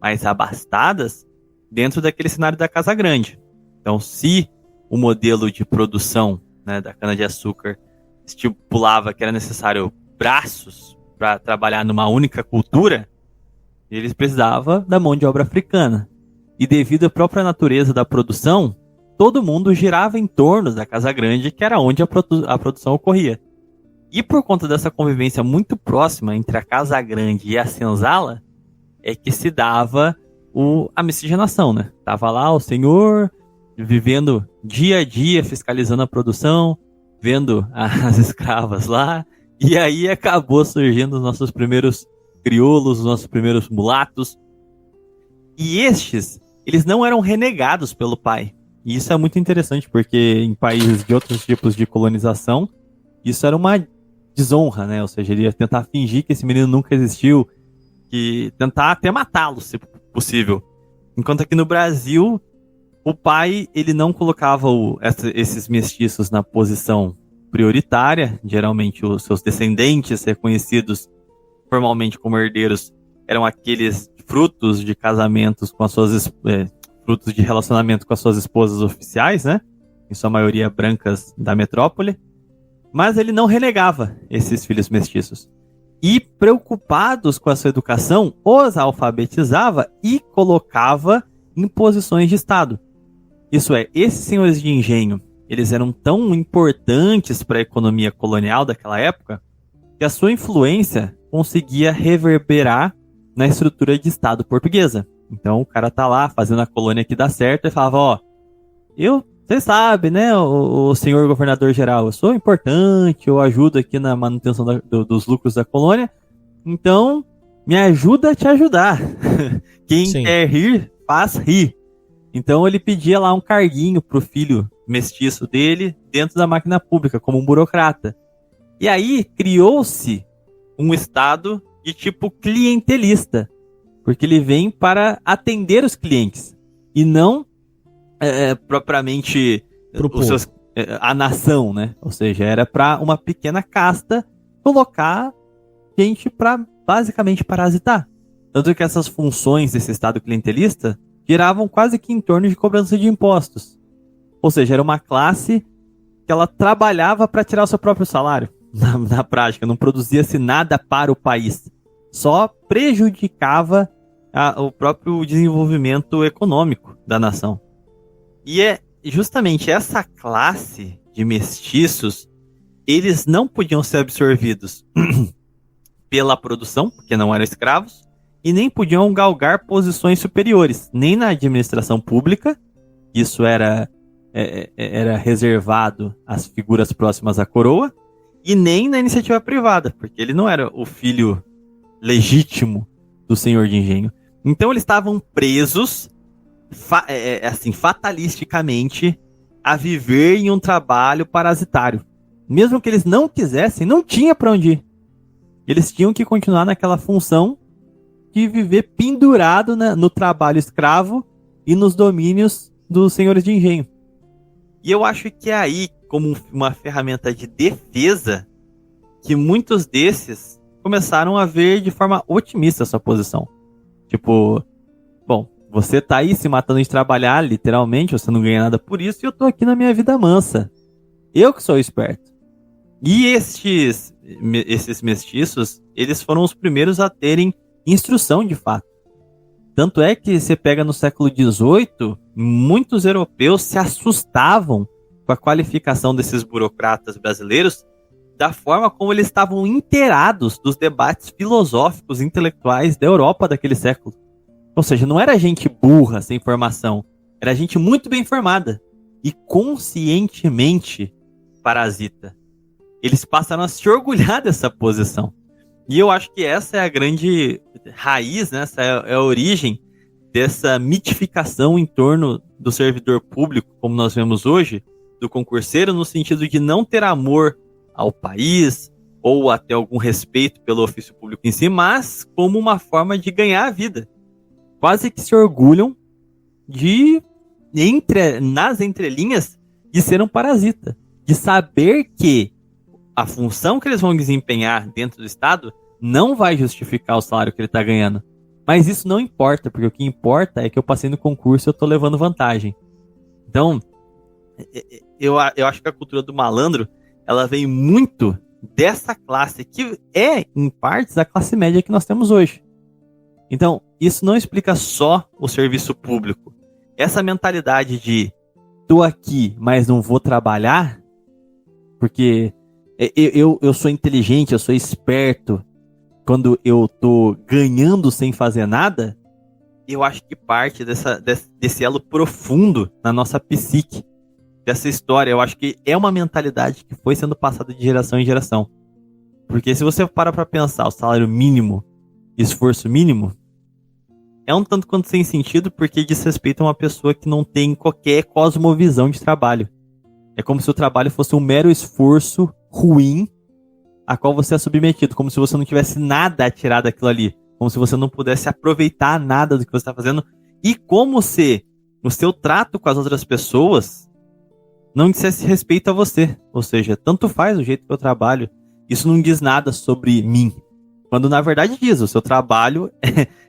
mais abastadas, dentro daquele cenário da Casa Grande. Então, se o modelo de produção, né, da cana-de-açúcar estipulava que era necessário braços para trabalhar numa única cultura, eles precisavam da mão de obra africana. E devido à própria natureza da produção, todo mundo girava em torno da Casa Grande, que era onde a produção ocorria. E por conta dessa convivência muito próxima entre a Casa Grande e a senzala, é que se dava a miscigenação, né? Tava lá o senhor vivendo dia a dia, fiscalizando a produção, vendo as escravas lá, e aí acabou surgindo os nossos primeiros crioulos, os nossos primeiros mulatos. E estes, eles não eram renegados pelo pai. E isso é muito interessante, porque em países de outros tipos de colonização, isso era uma desonra, né? Ou seja, ele ia tentar fingir que esse menino nunca existiu, que tentar até matá-lo, se possível. Enquanto aqui no Brasil, o pai, ele não colocava esses mestiços na posição prioritária. Geralmente os seus descendentes reconhecidos formalmente como herdeiros eram aqueles frutos de casamentos com as suas frutos de relacionamento com as suas esposas oficiais, né? Em sua maioria brancas da metrópole. Mas ele não renegava esses filhos mestiços. E, preocupados com a sua educação, os alfabetizava e colocava em posições de Estado. Isso é, esses senhores de engenho, eles eram tão importantes para a economia colonial daquela época, que a sua influência conseguia reverberar na estrutura de Estado portuguesa. Então, o cara tá lá fazendo a colônia que dá certo e falava, você sabe, né, o senhor governador geral, eu sou importante, eu ajudo aqui na manutenção dos lucros da colônia, então me ajuda a te ajudar. Quem Sim. quer rir, faz rir. Então ele pedia lá um carguinho pro filho mestiço dele dentro da máquina pública, como um burocrata. E aí criou-se um Estado de tipo clientelista, porque ele vem para atender os clientes e não propriamente a nação, né? Ou seja, era para uma pequena casta colocar gente para basicamente parasitar. Tanto que essas funções desse Estado clientelista giravam quase que em torno de cobrança de impostos. Ou seja, era uma classe que ela trabalhava para tirar o seu próprio salário. Na prática, não produzia-se nada para o país. Só prejudicava o próprio desenvolvimento econômico da nação. E é justamente essa classe de mestiços, eles não podiam ser absorvidos pela produção, porque não eram escravos, e nem podiam galgar posições superiores, nem na administração pública, isso era reservado às figuras próximas à coroa, e nem na iniciativa privada, porque ele não era o filho legítimo do senhor de engenho. Então eles estavam presos, fatalisticamente, a viver em um trabalho parasitário. Mesmo que eles não quisessem, não tinha para onde ir. Eles tinham que continuar naquela função de viver pendurado no trabalho escravo e nos domínios dos senhores de engenho. E eu acho que é aí, como uma ferramenta de defesa, que muitos desses começaram a ver de forma otimista a sua posição. Tipo, bom, você tá aí se matando de trabalhar, literalmente, você não ganha nada por isso, e eu tô aqui na minha vida mansa. Eu que sou esperto. E esses mestiços, eles foram os primeiros a terem instrução de fato. Tanto é que você pega no século XVIII, muitos europeus se assustavam com a qualificação desses burocratas brasileiros, da forma como eles estavam inteirados dos debates filosóficos e intelectuais da Europa daquele século. Ou seja, não era gente burra, sem formação, era gente muito bem formada e conscientemente parasita. Eles passaram a se orgulhar dessa posição. E eu acho que essa é a grande raiz, né? Essa é a origem dessa mitificação em torno do servidor público, como nós vemos hoje, do concurseiro, no sentido de não ter amor ao país ou até algum respeito pelo ofício público em si, mas como uma forma de ganhar a vida. Quase que se orgulham de, nas entrelinhas, de ser um parasita. De saber que a função que eles vão desempenhar dentro do Estado não vai justificar o salário que ele está ganhando. Mas isso não importa, porque o que importa é que eu passei no concurso e eu estou levando vantagem. Então, eu acho que a cultura do malandro, ela vem muito dessa classe, que é, em partes, a classe média que nós temos hoje. Então, isso não explica só o serviço público. Essa mentalidade de tô aqui, mas não vou trabalhar, porque eu sou inteligente, eu sou esperto, quando eu tô ganhando sem fazer nada, eu acho que parte desse elo profundo na nossa psique, dessa história. Eu acho que é uma mentalidade que foi sendo passada de geração em geração. Porque se você para pra pensar o salário mínimo e esforço mínimo, é um tanto quanto sem sentido, porque diz respeito a uma pessoa que não tem qualquer cosmovisão de trabalho. É como se o trabalho fosse um mero esforço ruim a qual você é submetido, como se você não tivesse nada a tirar daquilo ali, como se você não pudesse aproveitar nada do que você está fazendo, e como se o seu trato com as outras pessoas não dissesse respeito a você. Ou seja, tanto faz o jeito que eu trabalho, isso não diz nada sobre mim. Quando na verdade diz, o seu trabalho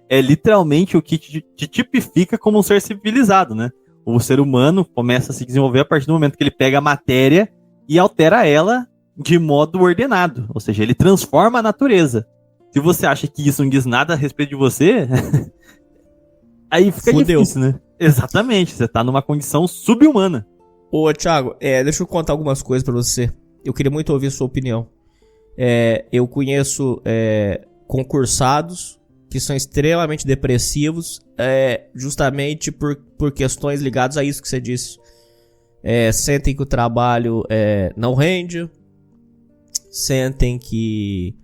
é literalmente o que te tipifica como um ser civilizado, né? O ser humano começa a se desenvolver a partir do momento que ele pega a matéria e altera ela de modo ordenado. Ou seja, ele transforma a natureza. Se você acha que isso não diz nada a respeito de você, aí fica difícil, né? Exatamente, você tá numa condição subhumana. Ô, Thiago, deixa eu contar algumas coisas pra você. Eu queria muito ouvir a sua opinião. Eu conheço concursados que são extremamente depressivos, justamente por questões ligadas a isso que você disse. Sentem que o trabalho não rende, sentem que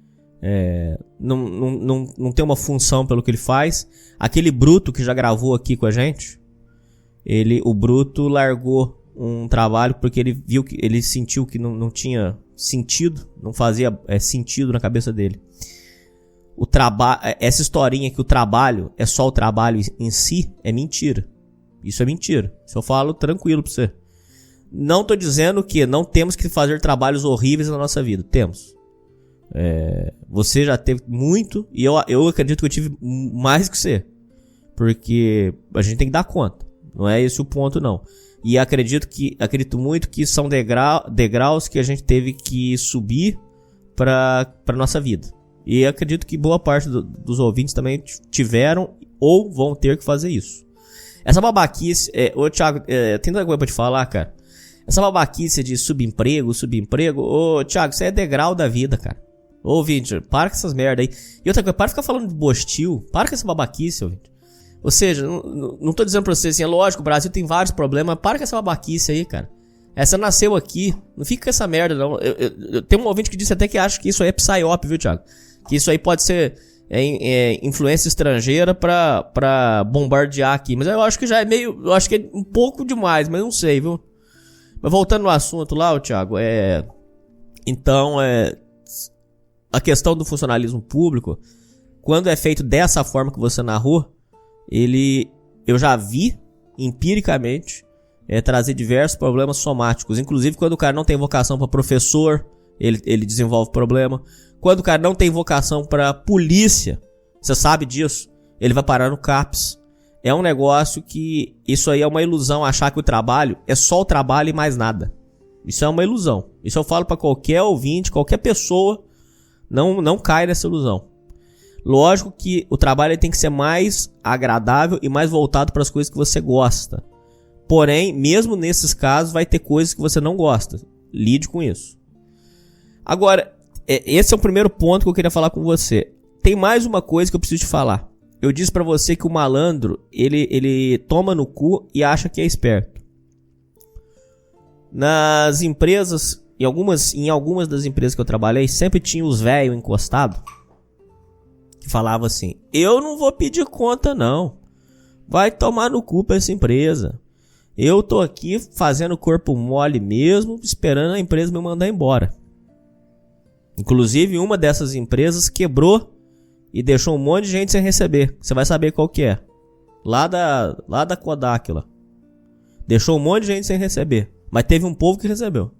não tem uma função pelo que ele faz. Aquele Bruto que já gravou aqui com a gente, o Bruto largou um trabalho porque ele viu que ele sentiu que não tinha sentido, não fazia sentido na cabeça dele. Essa historinha que o trabalho é só o trabalho em si é mentira. Isso é mentira. Isso eu falo tranquilo pra você. Não tô dizendo que não temos que fazer trabalhos horríveis na nossa vida. Temos. Você já teve muito e eu acredito que eu tive mais que você. Porque a gente tem que dar conta. Não é esse o ponto, não. E acredito muito que são degraus que a gente teve que subir pra nossa vida. E acredito que boa parte dos ouvintes também tiveram ou vão ter que fazer isso. Essa babaquice... Ô, Thiago, tem tanta coisa pra te falar, cara. Essa babaquice de subemprego... Ô, Thiago, isso é degrau da vida, cara. Ô, ouvinte, para com essas merda aí. E outra coisa, para de ficar falando de bostil. Para com essa babaquice, ouvinte. Ou seja, não tô dizendo pra você assim, é lógico, o Brasil tem vários problemas, mas para com essa babaquice aí, cara. Essa nasceu aqui. Não fica com essa merda, não. Eu tenho um ouvinte que disse até que acha que isso aí é psyop, viu, Thiago? Que isso aí pode ser influência estrangeira pra bombardear aqui. Mas eu acho que já é meio... Eu acho que é um pouco demais, mas não sei, viu? Mas voltando no assunto lá, Thiago, Então, a questão do funcionalismo público, quando é feito dessa forma que você narrou, eu já vi, empiricamente, trazer diversos problemas somáticos. Inclusive, quando o cara não tem vocação para professor, ele desenvolve problema. Quando o cara não tem vocação para polícia, você sabe disso, ele vai parar no CAPS. É um negócio que... Isso aí é uma ilusão, achar que o trabalho é só o trabalho e mais nada. Isso é uma ilusão. Isso eu falo para qualquer ouvinte, qualquer pessoa, não cai nessa ilusão. Lógico que o trabalho tem que ser mais agradável e mais voltado para as coisas que você gosta. Porém, mesmo nesses casos, vai ter coisas que você não gosta. Lide com isso. Agora, esse é o primeiro ponto que eu queria falar com você. Tem mais uma coisa que eu preciso te falar. Eu disse pra você que o malandro, ele toma no cu e acha que é esperto. Nas empresas, em algumas das empresas que eu trabalhei, sempre tinha os velhos encostados que falavam assim: eu não vou pedir conta não, vai tomar no cu pra essa empresa. Eu tô aqui fazendo corpo mole mesmo, esperando a empresa me mandar embora. Inclusive, uma dessas empresas quebrou e deixou um monte de gente sem receber. Você vai saber qual que é. Lá da Kodak lá. Deixou um monte de gente sem receber. Mas teve um povo que recebeu.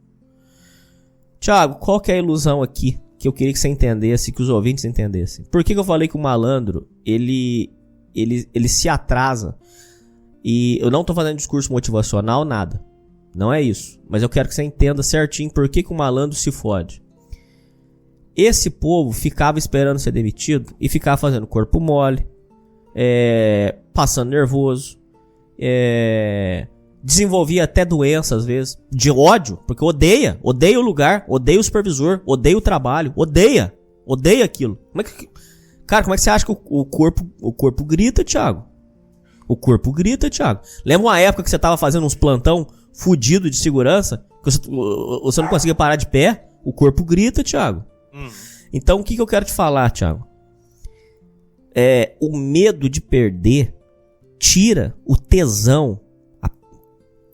Thiago, qual que é a ilusão aqui que eu queria que você entendesse, que os ouvintes entendessem? Por que eu falei que o malandro, ele se atrasa? E eu não tô fazendo discurso motivacional, nada. Não é isso. Mas eu quero que você entenda certinho por que o malandro se fode. Esse povo ficava esperando ser demitido e ficava fazendo corpo mole, passando nervoso, desenvolvia até doença às vezes, de ódio, porque odeia o lugar, odeia o supervisor, odeia o trabalho, odeia aquilo. Como é que você acha que o corpo grita, Thiago? O corpo grita, Thiago. Lembra uma época que você tava fazendo uns plantão fudido de segurança, que você não conseguia parar de pé? O corpo grita, Thiago. Então o que eu quero te falar, Thiago? O medo de perder tira o tesão,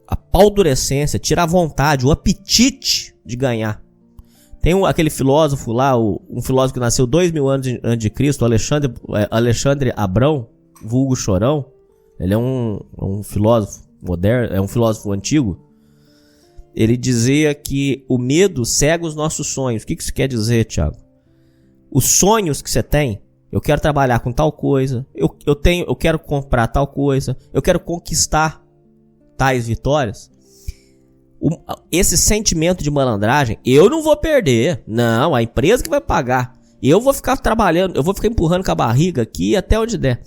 a paldurecência, tira a vontade, o apetite de ganhar. Tem aquele filósofo lá, um filósofo que nasceu 2000 anos antes de Cristo, Alexandre Abrão, vulgo Chorão. Ele é um filósofo moderno, é um filósofo antigo. Ele dizia que o medo cega os nossos sonhos. O que isso quer dizer, Thiago? Os sonhos que você tem, eu quero trabalhar com tal coisa, eu quero comprar tal coisa, eu quero conquistar tais vitórias. Esse sentimento de malandragem, eu não vou perder. Não, a empresa que vai pagar. Eu vou ficar trabalhando, eu vou ficar empurrando com a barriga aqui até onde der.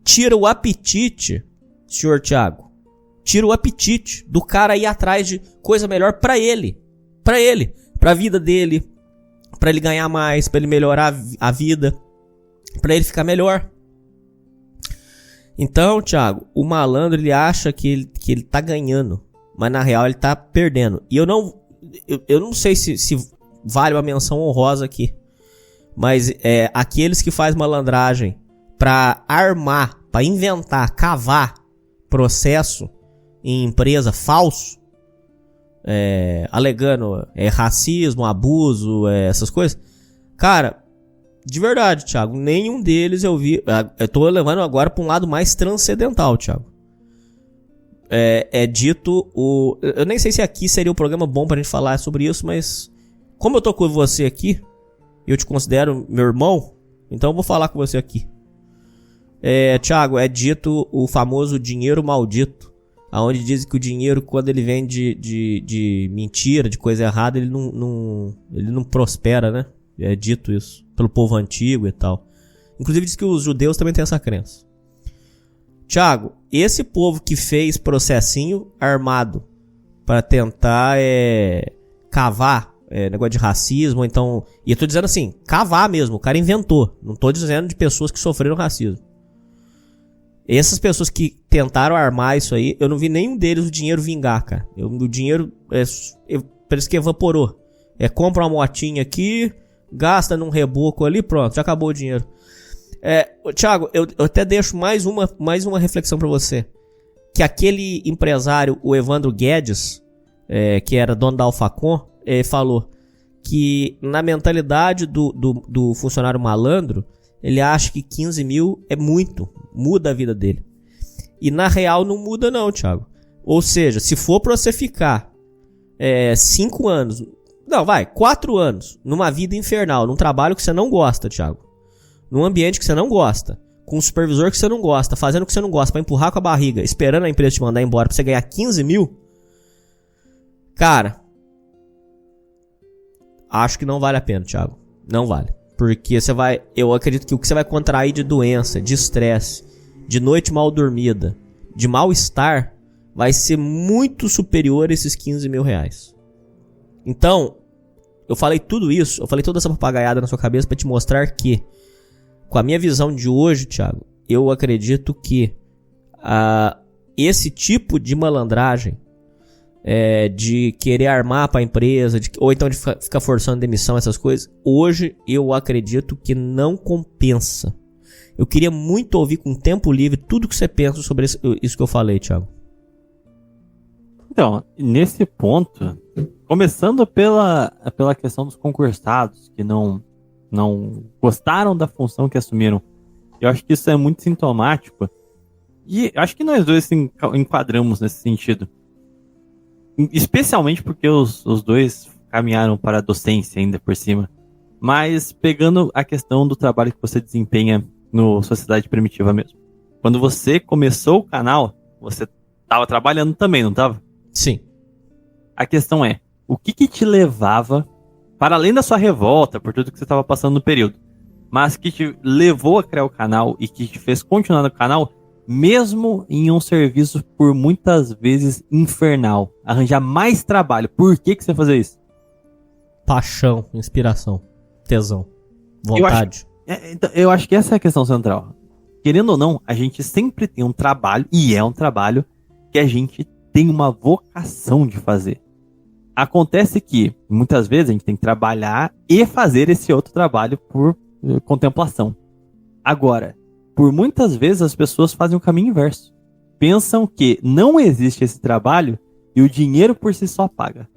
Tira o apetite, senhor Thiago. Tira o apetite do cara ir atrás de coisa melhor pra ele, pra vida dele, pra ele ganhar mais, pra ele melhorar a vida, pra ele ficar melhor. Então, Thiago, o malandro, ele acha que ele tá ganhando, mas na real ele tá perdendo. E eu não sei se vale uma menção honrosa aqui, mas aqueles que fazem malandragem pra armar, pra inventar, cavar processo em empresa falso, alegando racismo, abuso, essas coisas. Cara, de verdade, Thiago, nenhum deles eu vi. Eu tô levando agora pra um lado mais transcendental, Thiago. Dito o... Eu nem sei se aqui seria o programa bom pra gente falar sobre isso, mas como eu tô com você aqui, eu te considero meu irmão, então eu vou falar com você aqui. Thiago, é dito o famoso dinheiro maldito, aonde dizem que o dinheiro, quando ele vem de mentira, de coisa errada, ele não prospera, né? É dito isso pelo povo antigo e tal. Inclusive diz que os judeus também têm essa crença. Thiago, esse povo que fez processinho armado para tentar cavar negócio de racismo, então... E eu tô dizendo assim, cavar mesmo, o cara inventou. Não tô dizendo de pessoas que sofreram racismo. Essas pessoas que tentaram armar isso aí, eu não vi nenhum deles o dinheiro vingar, cara. O dinheiro parece que evaporou. Compra uma motinha aqui, gasta num reboco ali, pronto, já acabou o dinheiro. Thiago, eu até deixo mais uma reflexão pra você. Que aquele empresário, o Evandro Guedes, que era dono da Alfacom, falou que na mentalidade do funcionário malandro, ele acha que 15 mil é muito, muda a vida dele. E na real não muda não, Thiago. Ou seja, se for pra você ficar 5 anos, não, 4 anos, numa vida infernal, num trabalho que você não gosta, Thiago, num ambiente que você não gosta, com um supervisor que você não gosta, fazendo o que você não gosta, pra empurrar com a barriga, esperando a empresa te mandar embora pra você ganhar 15 mil, cara, acho que não vale a pena, Thiago. Não vale. Porque eu acredito que o que você vai contrair de doença, de estresse, de noite mal dormida, de mal-estar, vai ser muito superior a esses 15 mil reais. Então, eu falei tudo isso, eu falei toda essa papagaiada na sua cabeça pra te mostrar que, com a minha visão de hoje, Thiago, eu acredito que esse tipo de malandragem, de querer armar pra empresa, ou então de ficar forçando demissão, essas coisas, hoje eu acredito que não compensa. Eu queria muito ouvir com tempo livre tudo que você pensa sobre isso que eu falei, Thiago. Então, nesse ponto, começando pela questão dos concursados que não gostaram da função que assumiram, eu acho que isso é muito sintomático, e acho que nós dois se enquadramos nesse sentido. Especialmente porque os dois caminharam para a docência ainda por cima. Mas pegando a questão do trabalho que você desempenha no Sociedade Primitiva mesmo. Quando você começou o canal, você estava trabalhando também, não estava? Sim. A questão é, o que te levava, para além da sua revolta por tudo que você estava passando no período, mas que te levou a criar o canal e que te fez continuar no canal, mesmo em um serviço por muitas vezes infernal, arranjar mais trabalho? Por que você fazia isso? Paixão, inspiração, tesão, vontade. Eu acho que essa é a questão central. Querendo ou não, a gente sempre tem um trabalho, e é um trabalho que a gente tem uma vocação de fazer. Acontece que, muitas vezes, a gente tem que trabalhar e fazer esse outro trabalho por contemplação. Agora, por muitas vezes as pessoas fazem o caminho inverso. Pensam que não existe esse trabalho e o dinheiro por si só paga.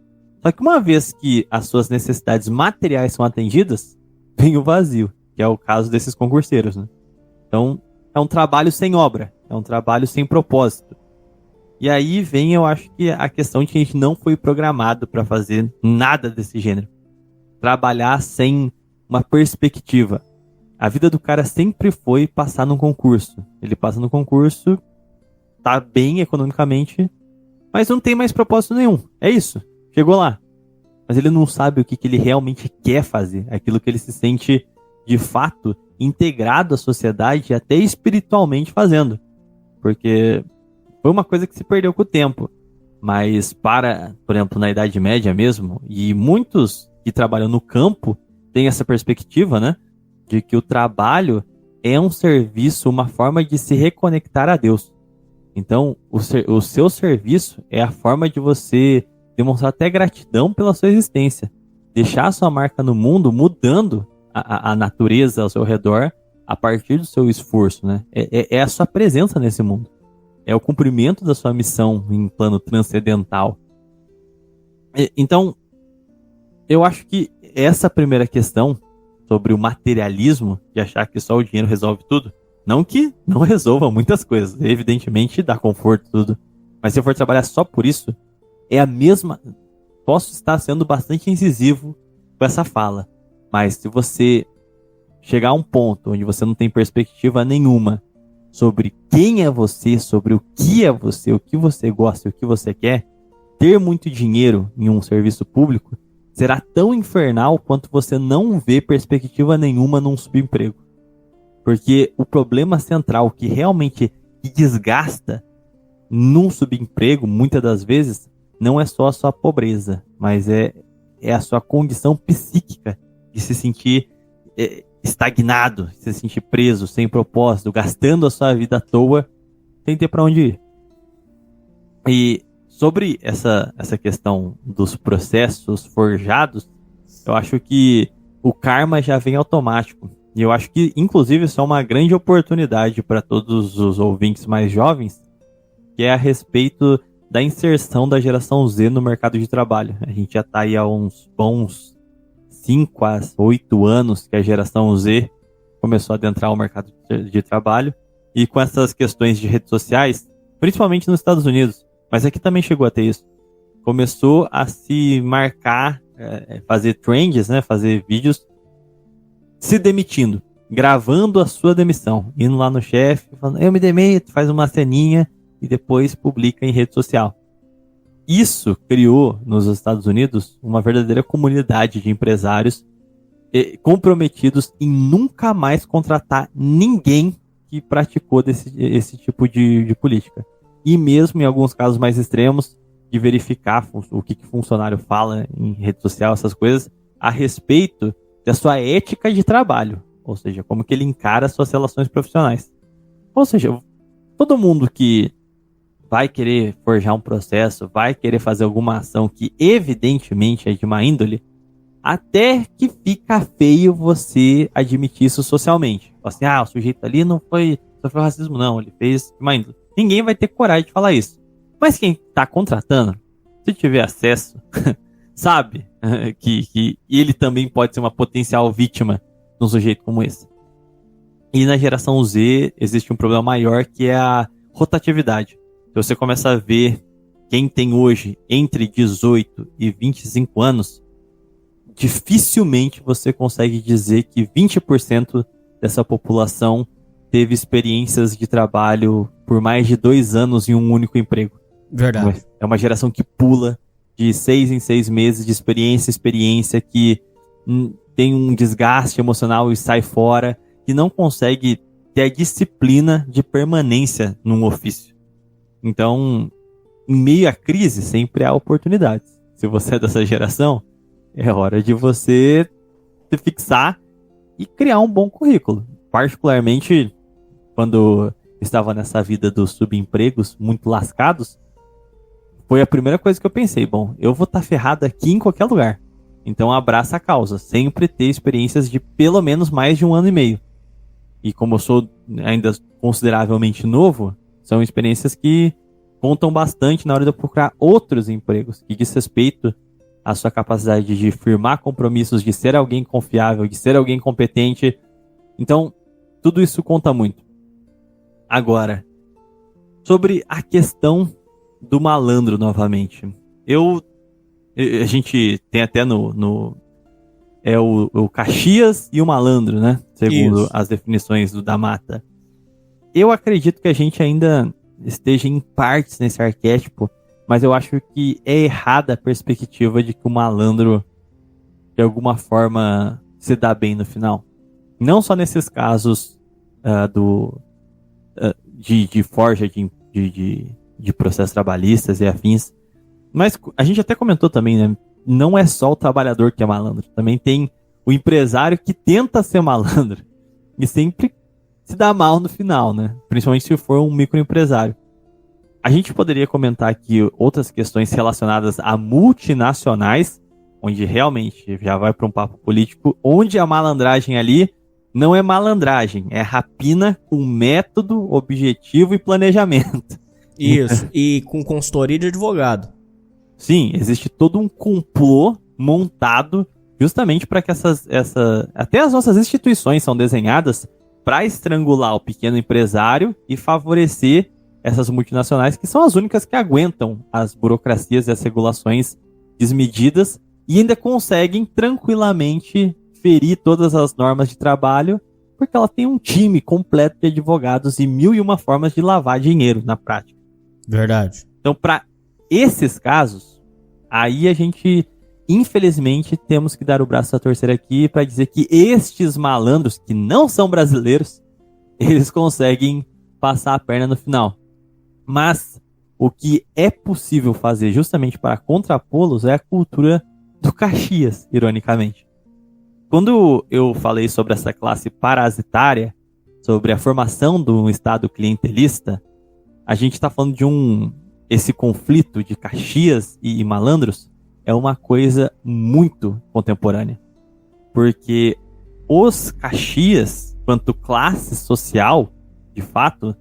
Só que uma vez que as suas necessidades materiais são atendidas, vem o vazio, que é o caso desses concurseiros, né? Então, é um trabalho sem obra, é um trabalho sem propósito. E aí vem, eu acho que a questão de que a gente não foi programado para fazer nada desse gênero. Trabalhar sem uma perspectiva. A vida do cara sempre foi passar num concurso. Ele passa no concurso, tá bem economicamente, mas não tem mais propósito nenhum. É isso. Chegou lá. Mas ele não sabe o que ele realmente quer fazer. Aquilo que ele se sente, de fato, integrado à sociedade e até espiritualmente fazendo. Porque foi uma coisa que se perdeu com o tempo. Mas por exemplo, na Idade Média mesmo, e muitos que trabalham no campo têm essa perspectiva, né? De que o trabalho é um serviço, uma forma de se reconectar a Deus. Então, o seu serviço é a forma de você demonstrar até gratidão pela sua existência. Deixar a sua marca no mundo mudando a natureza ao seu redor a partir do seu esforço, né? É a sua presença nesse mundo. É o cumprimento da sua missão em plano transcendental. Então, eu acho que essa primeira questão sobre o materialismo, de achar que só o dinheiro resolve tudo, não que não resolva muitas coisas, evidentemente dá conforto tudo, mas se eu for trabalhar só por isso, é a mesma... Posso estar sendo bastante incisivo com essa fala, mas se você chegar a um ponto onde você não tem perspectiva nenhuma sobre quem é você, sobre o que é você, o que você gosta e o que você quer, ter muito dinheiro em um serviço público será tão infernal quanto você não ver perspectiva nenhuma num subemprego. Porque o problema central que realmente desgasta num subemprego, muitas das vezes, não é só a sua pobreza, mas é a sua condição psíquica de se sentir estagnado, de se sentir preso, sem propósito, gastando a sua vida à toa, sem ter para onde ir. E sobre essa questão dos processos forjados, eu acho que o karma já vem automático. E eu acho que, inclusive, isso é uma grande oportunidade para todos os ouvintes mais jovens, que é a respeito da inserção da geração Z no mercado de trabalho. A gente já está aí há uns bons 5 a 8 anos que a geração Z começou a adentrar o mercado de trabalho. E com essas questões de redes sociais, principalmente nos Estados Unidos, mas aqui também chegou a ter isso, começou a se marcar, fazer trends, né, fazer vídeos se demitindo, gravando a sua demissão, indo lá no chefe, falando, eu me demito, faz uma ceninha e depois publica em rede social. Isso criou nos Estados Unidos uma verdadeira comunidade de empresários comprometidos em nunca mais contratar ninguém que praticou esse tipo de política. E mesmo em alguns casos mais extremos, de verificar o que funcionário fala em rede social, essas coisas, a respeito da sua ética de trabalho. Ou seja, como que ele encara as suas relações profissionais. Ou seja, todo mundo que vai querer forjar um processo, vai querer fazer alguma ação que evidentemente é de má índole, até que fica feio você admitir isso socialmente. Assim, o sujeito ali não sofreu racismo, não, ele fez de má índole. Ninguém vai ter coragem de falar isso. Mas quem está contratando, se tiver acesso, sabe que ele também pode ser uma potencial vítima de um sujeito como esse. E na geração Z existe um problema maior, que é a rotatividade. Se você começa a ver quem tem hoje entre 18 e 25 anos, dificilmente você consegue dizer que 20% dessa população teve experiências de trabalho por mais de 2 anos em um único emprego. Verdade. É uma geração que pula de 6 em 6 meses de experiência, que tem um desgaste emocional e sai fora, que não consegue ter a disciplina de permanência num ofício. Então, em meio à crise, sempre há oportunidades. Se você é dessa geração, é hora de você se fixar e criar um bom currículo. Particularmente, quando estava nessa vida dos subempregos muito lascados, foi a primeira coisa que eu pensei. Bom, eu vou estar ferrado aqui em qualquer lugar. Então abraça a causa. Sempre ter experiências de pelo menos mais de 1 ano e meio. E como eu sou ainda consideravelmente novo, são experiências que contam bastante na hora de eu procurar outros empregos, que diz respeito à sua capacidade de firmar compromissos, de ser alguém confiável, de ser alguém competente. Então, tudo isso conta muito. Agora, sobre a questão do malandro novamente. A gente tem até o Caxias e o malandro, né? Segundo as definições da Mata. Eu acredito que a gente ainda esteja em partes nesse arquétipo, mas eu acho que é errada a perspectiva de que o malandro, de alguma forma, se dá bem no final. Não só nesses casos de forja de processos trabalhistas e afins, mas a gente até comentou também, né? Não é só o trabalhador que é malandro, também tem o empresário que tenta ser malandro e sempre se dá mal no final, né? Principalmente se for um microempresário. A gente poderia comentar aqui outras questões relacionadas a multinacionais, onde realmente já vai para um papo político, onde a malandragem ali não é malandragem, é rapina com método, objetivo e planejamento. Isso, e com consultoria de advogado. Sim, existe todo um complô montado justamente para que até as nossas instituições são desenhadas para estrangular o pequeno empresário e favorecer essas multinacionais, que são as únicas que aguentam as burocracias e as regulações desmedidas e ainda conseguem tranquilamente ferir todas as normas de trabalho, porque ela tem um time completo de advogados e 1001 formas de lavar dinheiro na prática. Verdade. Então, para esses casos, aí a gente, infelizmente, temos que dar o braço a torcer aqui para dizer que estes malandros, que não são brasileiros, eles conseguem passar a perna no final. Mas o que é possível fazer justamente para contrapô-los é a cultura do Caxias, ironicamente. Quando eu falei sobre essa classe parasitária, sobre a formação de um Estado clientelista, a gente está falando de esse conflito de Caxias e malandros é uma coisa muito contemporânea. Porque os Caxias, quanto classe social, de fato,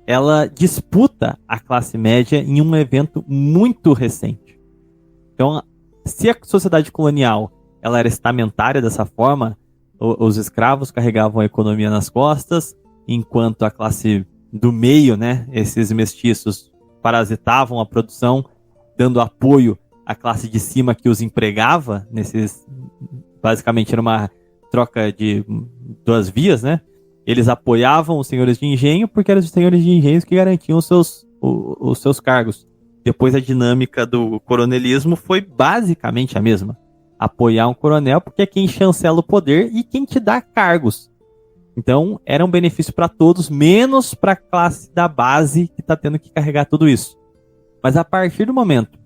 ela disputa a classe média em um evento muito recente. Então, se a sociedade colonial ela era estamentária dessa forma, os escravos carregavam a economia nas costas, enquanto a classe do meio, né, esses mestiços, parasitavam a produção, dando apoio à classe de cima que os empregava, basicamente era uma troca de duas vias, né? Eles apoiavam os senhores de engenho porque eram os senhores de engenhos que garantiam os seus cargos. Depois a dinâmica do coronelismo foi basicamente a mesma. Apoiar um coronel porque é quem chancela o poder e quem te dá cargos. Então, era um benefício para todos, menos para a classe da base que está tendo que carregar tudo isso. Mas a partir do momento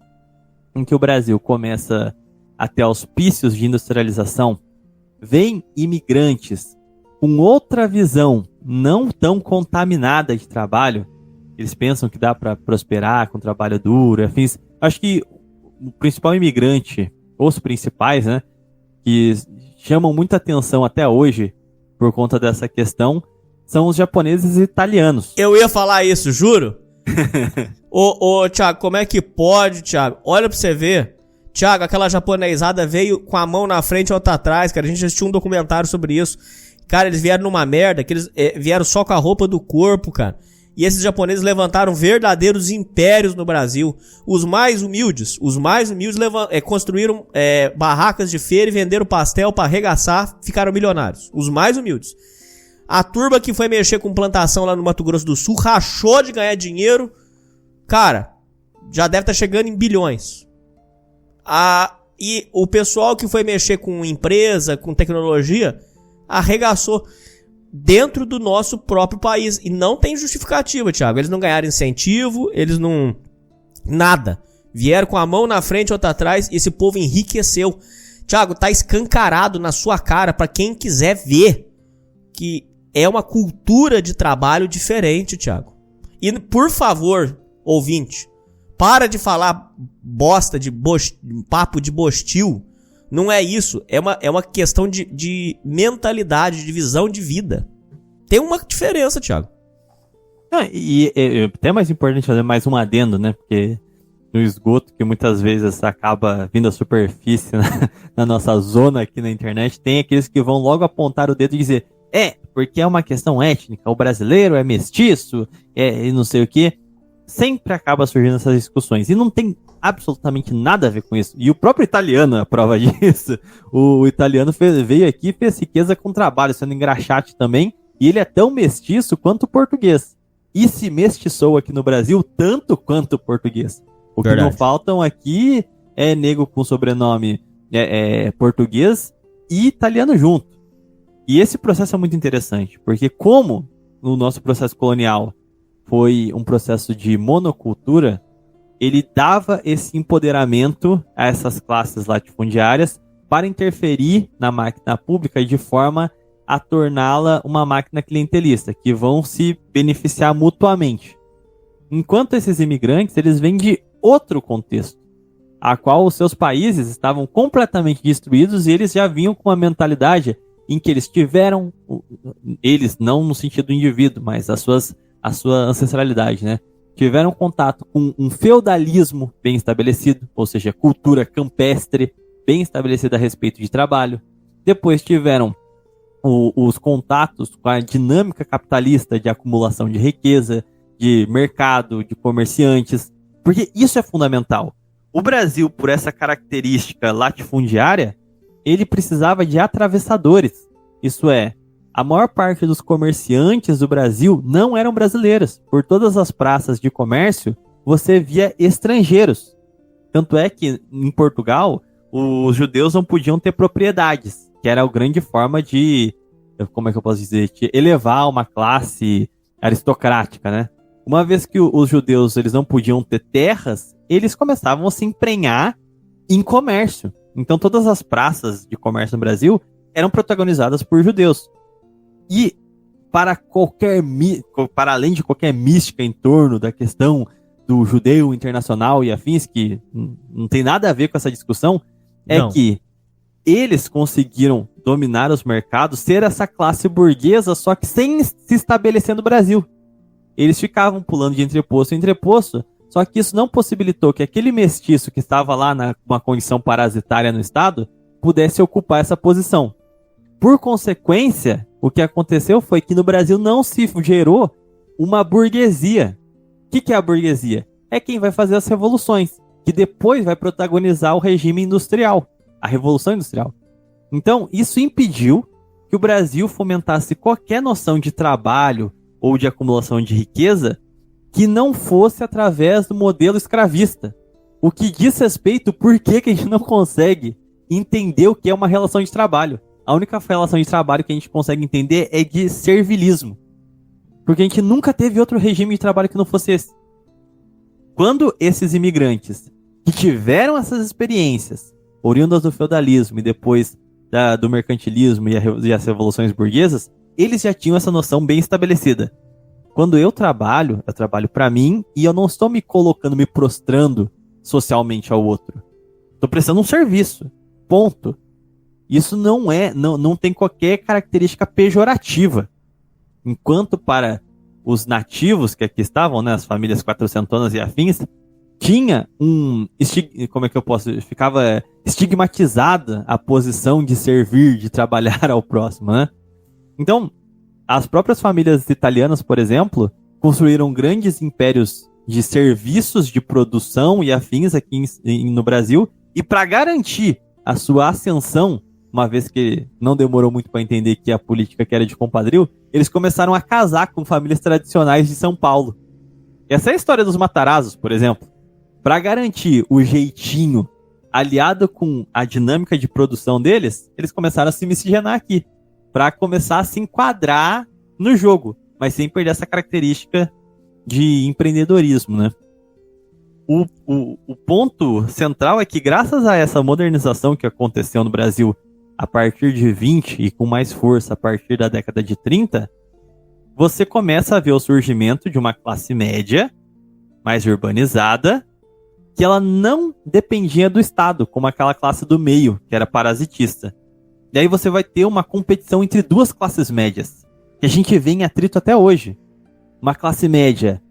em que o Brasil começa a ter auspícios de industrialização, vem imigrantes com outra visão, não tão contaminada de trabalho. Eles pensam que dá para prosperar com trabalho duro, afins. Acho que o principal imigrante, os principais, né, que chamam muita atenção até hoje por conta dessa questão, são os japoneses e italianos. Eu ia falar isso, juro. Ô, Thiago, como é que pode, Thiago? Olha pra você ver. Thiago, aquela japonesada veio com a mão na frente e outra atrás, cara. A gente assistiu um documentário sobre isso. Cara, eles vieram numa merda, que eles vieram só com a roupa do corpo, cara. E esses japoneses levantaram verdadeiros impérios no Brasil. Os mais humildes construíram barracas de feira e venderam pastel pra arregaçar, ficaram milionários. Os mais humildes. A turma que foi mexer com plantação lá no Mato Grosso do Sul rachou de ganhar dinheiro. Cara, já deve estar chegando em bilhões. E o pessoal que foi mexer com empresa, com tecnologia, arregaçou dentro do nosso próprio país. E não tem justificativa, Thiago. Eles não ganharam incentivo, eles não... Nada. Vieram com a mão na frente e outra atrás e esse povo enriqueceu. Thiago, tá escancarado na sua cara pra quem quiser ver que é uma cultura de trabalho diferente, Thiago. E, por favor, ouvinte, para de falar bosta de papo de bostil. Não é isso. É uma questão de mentalidade, de visão de vida. Tem uma diferença, Thiago. E até mais importante fazer mais um adendo, né? Porque no esgoto, que muitas vezes acaba vindo à superfície na nossa zona aqui na internet, tem aqueles que vão logo apontar o dedo e dizer: porque é uma questão étnica, o brasileiro é mestiço, e não sei o quê. Sempre acaba surgindo essas discussões. E não tem absolutamente nada a ver com isso. E o próprio italiano é a prova disso. O italiano veio aqui e fez riqueza com trabalho, sendo engraxate também. E ele é tão mestiço quanto o português. E se mestiçou aqui no Brasil tanto quanto o português. O que não faltam aqui é nego com sobrenome português e italiano junto. E esse processo é muito interessante, porque como o nosso processo colonial foi um processo de monocultura, ele dava esse empoderamento a essas classes latifundiárias para interferir na máquina pública de forma a torná-la uma máquina clientelista, que vão se beneficiar mutuamente. Enquanto esses imigrantes, eles vêm de outro contexto, a qual os seus países estavam completamente destruídos e eles já vinham com uma mentalidade em que eles tiveram, eles não no sentido do indivíduo, mas a sua ancestralidade, né? tiveram contato com um feudalismo bem estabelecido, ou seja, cultura campestre bem estabelecida a respeito de trabalho. Depois tiveram os contatos com a dinâmica capitalista de acumulação de riqueza, de mercado, de comerciantes, porque isso é fundamental. O Brasil, por essa característica latifundiária, ele precisava de atravessadores. Isso é, a maior parte dos comerciantes do Brasil não eram brasileiros. Por todas as praças de comércio, você via estrangeiros. Tanto é que, em Portugal, os judeus não podiam ter propriedades, que era a grande forma de, como é que eu posso dizer, de elevar uma classe aristocrática, né? Uma vez que os judeus eles não podiam ter terras, eles começavam a se emprenhar em comércio. Então todas as praças de comércio no Brasil eram protagonizadas por judeus. E para além de qualquer mística em torno da questão do judeu internacional e afins, que não tem nada a ver com essa discussão, que eles conseguiram dominar os mercados, ser essa classe burguesa, só que sem se estabelecer no Brasil. Eles ficavam pulando de entreposto em entreposto, só que isso não possibilitou que aquele mestiço que estava lá numa condição parasitária no Estado pudesse ocupar essa posição. Por consequência, o que aconteceu foi que no Brasil não se gerou uma burguesia. O que é a burguesia? É quem vai fazer as revoluções, que depois vai protagonizar o regime industrial, a Revolução Industrial. Então, isso impediu que o Brasil fomentasse qualquer noção de trabalho ou de acumulação de riqueza que não fosse através do modelo escravista. O que diz respeito por que a gente não consegue entender o que é uma relação de trabalho. A única relação de trabalho que a gente consegue entender é de servilismo. Porque a gente nunca teve outro regime de trabalho que não fosse esse. Quando esses imigrantes que tiveram essas experiências, oriundas do feudalismo e depois do mercantilismo e as revoluções burguesas, eles já tinham essa noção bem estabelecida. Quando eu trabalho para mim e eu não estou me colocando, me prostrando socialmente ao outro. Estou prestando um serviço. Ponto. Isso não tem qualquer característica pejorativa. Enquanto para os nativos que aqui estavam, né, as famílias quatrocentonas e afins, tinha ficava estigmatizada a posição de servir, de trabalhar ao próximo, né? Então, as próprias famílias italianas, por exemplo, construíram grandes impérios de serviços de produção e afins aqui no Brasil, e para garantir a sua ascensão, uma vez que não demorou muito para entender que a política que era de compadrio, eles começaram a casar com famílias tradicionais de São Paulo. Essa é a história dos Matarazos, por exemplo. Para garantir o jeitinho aliado com a dinâmica de produção deles, eles começaram a se miscigenar aqui, para começar a se enquadrar no jogo, mas sem perder essa característica de empreendedorismo, né? O ponto central é que, graças a essa modernização que aconteceu no Brasil a partir de 20 e com mais força a partir da década de 30, você começa a ver o surgimento de uma classe média mais urbanizada, que ela não dependia do Estado, como aquela classe do meio, que era parasitista. E aí você vai ter uma competição entre duas classes médias, que a gente vê em atrito até hoje. Uma classe média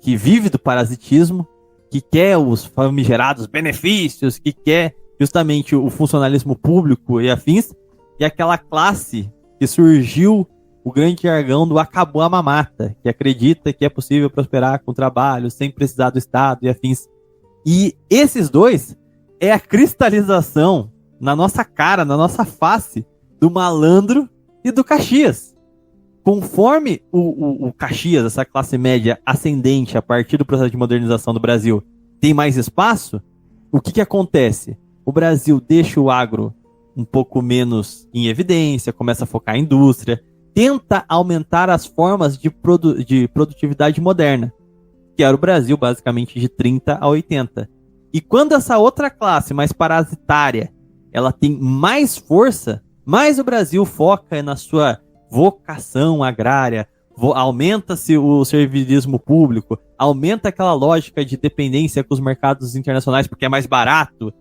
que vive do parasitismo, que quer os famigerados benefícios, que quer justamente o funcionalismo público e afins, e aquela classe que surgiu, o grande jargão do acabou a mamata, que acredita que é possível prosperar com trabalho, sem precisar do Estado e afins. E esses dois é a cristalização na nossa cara, na nossa face, do malandro e do Caxias. Conforme o Caxias, essa classe média ascendente a partir do processo de modernização do Brasil, tem mais espaço, o que acontece? O Brasil deixa o agro um pouco menos em evidência, começa a focar em indústria, tenta aumentar as formas de produtividade moderna, que era o Brasil basicamente de 30 a 80. E quando essa outra classe mais parasitária, ela tem mais força, mais o Brasil foca na sua vocação agrária, aumenta-se o servilismo público, aumenta aquela lógica de dependência com os mercados internacionais porque é mais barato.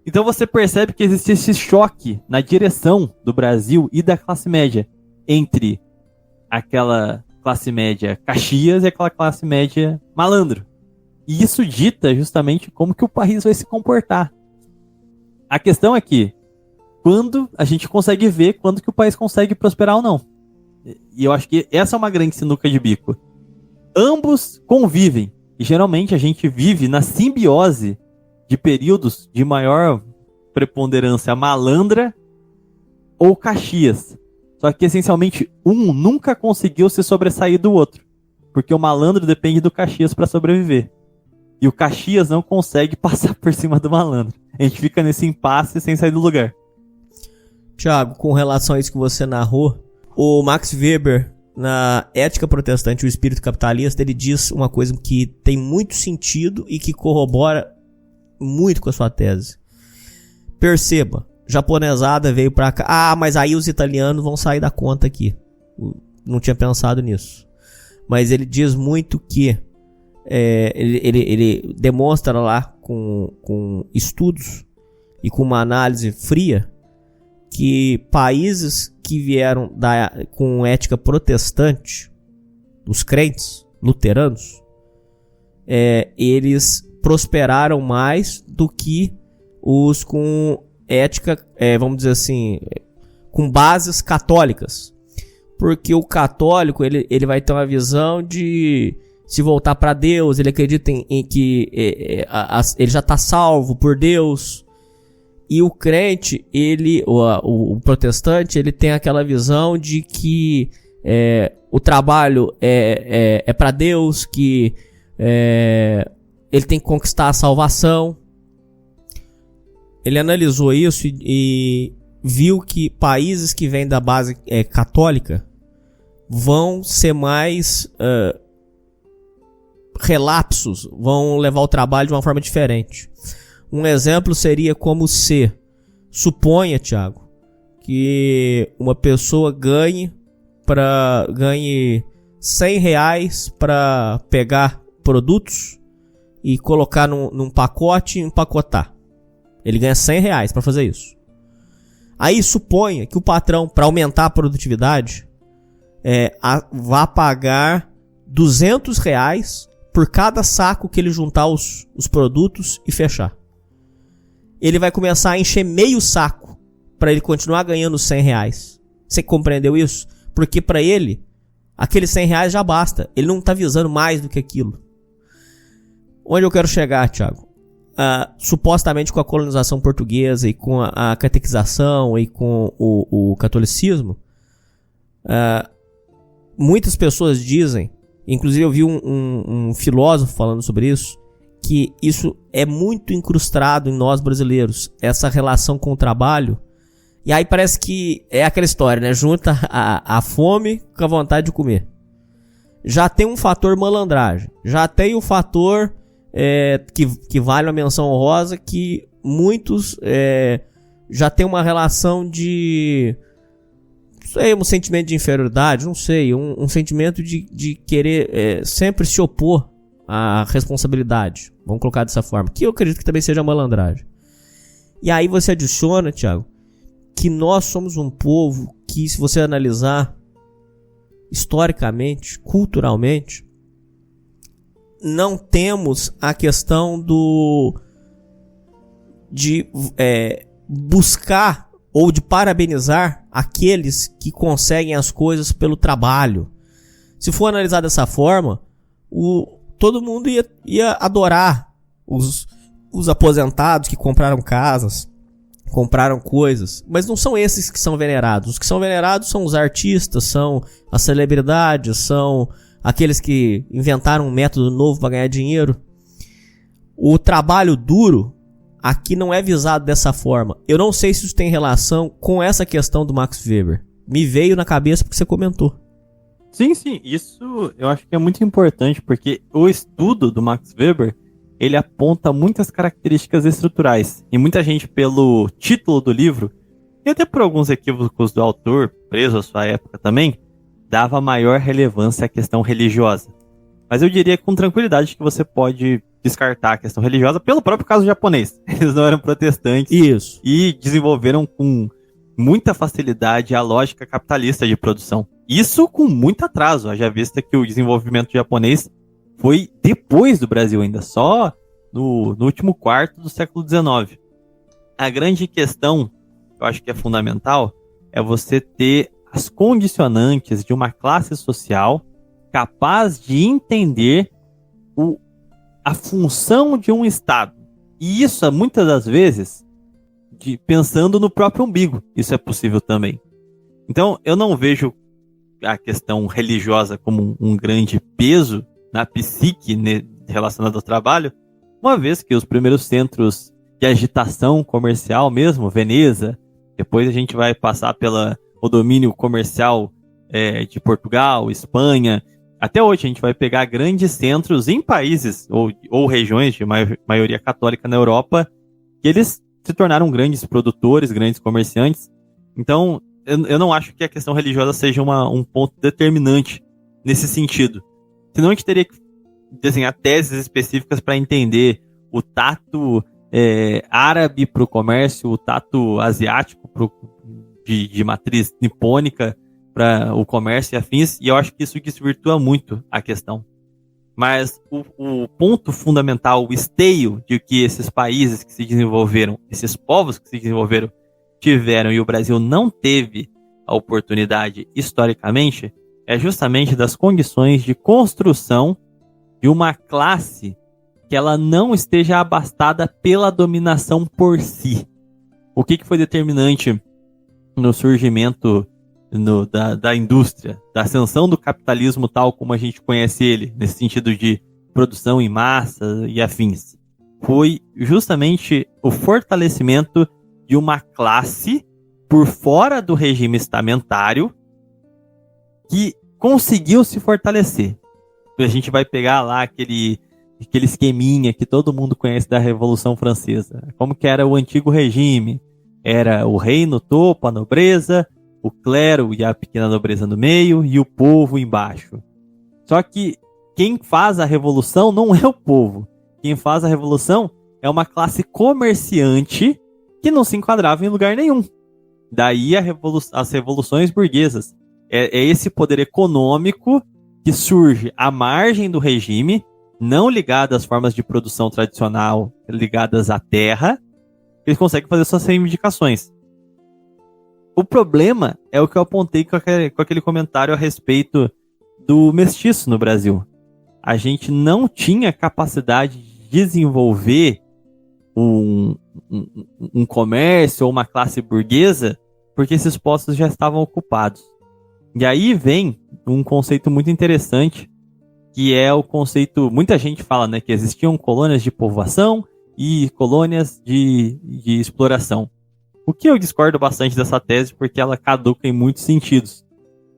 Então você percebe que existe esse choque na direção do Brasil e da classe média entre aquela classe média Caxias e aquela classe média malandro. E isso dita justamente como que o país vai se comportar. A questão é que, quando a gente consegue ver quando que o país consegue prosperar ou não. E eu acho que essa é uma grande sinuca de bico. Ambos convivem. E geralmente a gente vive na simbiose de períodos de maior preponderância malandra ou Caxias. Só que essencialmente um nunca conseguiu se sobressair do outro. Porque o malandro depende do Caxias para sobreviver. E o Caxias não consegue passar por cima do malandro. A gente fica nesse impasse sem sair do lugar. Tiago, com relação a isso que você narrou, o Max Weber, na Ética Protestante e o Espírito Capitalista, ele diz uma coisa que tem muito sentido e que corrobora muito com a sua tese. Perceba, japonesada veio pra cá. Ah, mas aí os italianos vão sair da conta aqui. Não tinha pensado nisso. Mas ele diz muito que ele demonstra lá com estudos e com uma análise fria que países que vieram com ética protestante, os crentes luteranos, eles prosperaram mais do que os com ética, vamos dizer assim, com bases católicas. Porque o católico ele vai ter uma visão de se voltar para Deus, ele acredita em que ele já está salvo por Deus. E o crente, o protestante, ele tem aquela visão de que o trabalho é para Deus, que ele tem que conquistar a salvação. Ele analisou isso e viu que países que vêm da base católica vão ser mais relapsos, vão levar o trabalho de uma forma diferente. Um exemplo seria como suponha, Thiago, que uma pessoa ganhe R$100 para pegar produtos e colocar num pacote e empacotar. Ele ganha R$100 para fazer isso. Aí suponha que o patrão, para aumentar a produtividade, vá pagar R$200 por cada saco que ele juntar os produtos e fechar. Ele vai começar a encher meio saco para ele continuar ganhando R$100. Você compreendeu isso? Porque para ele, aqueles R$100 já basta. Ele não está visando mais do que aquilo. Onde eu quero chegar, Thiago? Supostamente com a colonização portuguesa e com a catequização e com o catolicismo, muitas pessoas dizem, inclusive eu vi um filósofo falando sobre isso, que isso é muito incrustado em nós brasileiros, essa relação com o trabalho. E aí parece que é aquela história, né? Junta a fome com a vontade de comer. Já tem um fator malandragem, já tem o fator que vale uma menção honrosa, que muitos já tem uma relação de, não sei, um sentimento de inferioridade, não sei, um sentimento de querer sempre se opor à responsabilidade, vamos colocar dessa forma, que eu acredito que também seja malandragem. E aí você adiciona, Thiago, que nós somos um povo que, se você analisar historicamente, culturalmente, não temos a questão de buscar ou de parabenizar aqueles que conseguem as coisas pelo trabalho. Se for analisar dessa forma, todo mundo ia adorar os aposentados que compraram casas, compraram coisas, mas não são esses que são venerados. Os que são venerados são os artistas, são as celebridades, são aqueles que inventaram um método novo para ganhar dinheiro. O trabalho duro aqui não é visado dessa forma. Eu não sei se isso tem relação com essa questão do Max Weber. Me veio na cabeça porque você comentou. Sim, isso eu acho que é muito importante, porque o estudo do Max Weber, ele aponta muitas características estruturais. E muita gente, pelo título do livro, e até por alguns equívocos do autor, preso à sua época também, dava maior relevância à questão religiosa. Mas eu diria com tranquilidade que você pode descartar a questão religiosa pelo próprio caso japonês. Eles não eram protestantes. Isso. E desenvolveram com muita facilidade a lógica capitalista de produção. Isso com muito atraso, haja vista que o desenvolvimento japonês foi depois do Brasil ainda, só no último quarto do século XIX. A grande questão, eu acho que é fundamental, é você ter as condicionantes de uma classe social capaz de entender a função de um Estado. E isso, muitas das vezes, pensando no próprio umbigo, isso é possível também. Então, eu não vejo a questão religiosa como um grande peso na psique relacionada ao trabalho, uma vez que os primeiros centros de agitação comercial mesmo, Veneza, depois a gente vai passar o domínio comercial de Portugal, Espanha, até hoje a gente vai pegar grandes centros em países ou regiões de maioria católica na Europa, que eles se tornaram grandes produtores, grandes comerciantes. Então, eu não acho que a questão religiosa seja um ponto determinante nesse sentido. Senão a gente teria que desenhar teses específicas para entender o tato árabe para o comércio, o tato asiático de matriz nipônica para o comércio e afins, e eu acho que isso desvirtua muito a questão. Mas o ponto fundamental, o esteio de que esses países que se desenvolveram, esses povos que se desenvolveram, tiveram e o Brasil não teve a oportunidade historicamente, é justamente das condições de construção de uma classe que ela não esteja abastada pela dominação por si. O que foi determinante no surgimento da indústria, da ascensão do capitalismo tal como a gente conhece ele, nesse sentido de produção em massa e afins? Foi justamente o fortalecimento de uma classe por fora do regime estamentário que conseguiu se fortalecer. A gente vai pegar lá aquele esqueminha que todo mundo conhece da Revolução Francesa. Como que era o antigo regime? Era o rei no topo, a nobreza, o clero e a pequena nobreza no meio e o povo embaixo. Só que quem faz a revolução não é o povo. Quem faz a revolução é uma classe comerciante que não se enquadrava em lugar nenhum. Daí as revoluções burguesas. É esse poder econômico que surge à margem do regime, não ligado às formas de produção tradicional ligadas à terra, eles conseguem fazer suas reivindicações. O problema é o que eu apontei com aquele comentário a respeito do mestiço no Brasil. A gente não tinha capacidade de desenvolver um comércio ou uma classe burguesa porque esses postos já estavam ocupados. E aí vem um conceito muito interessante, que é o conceito, muita gente fala, né, que existiam colônias de povoação e colônias de exploração. O que eu discordo bastante dessa tese, porque ela caduca em muitos sentidos.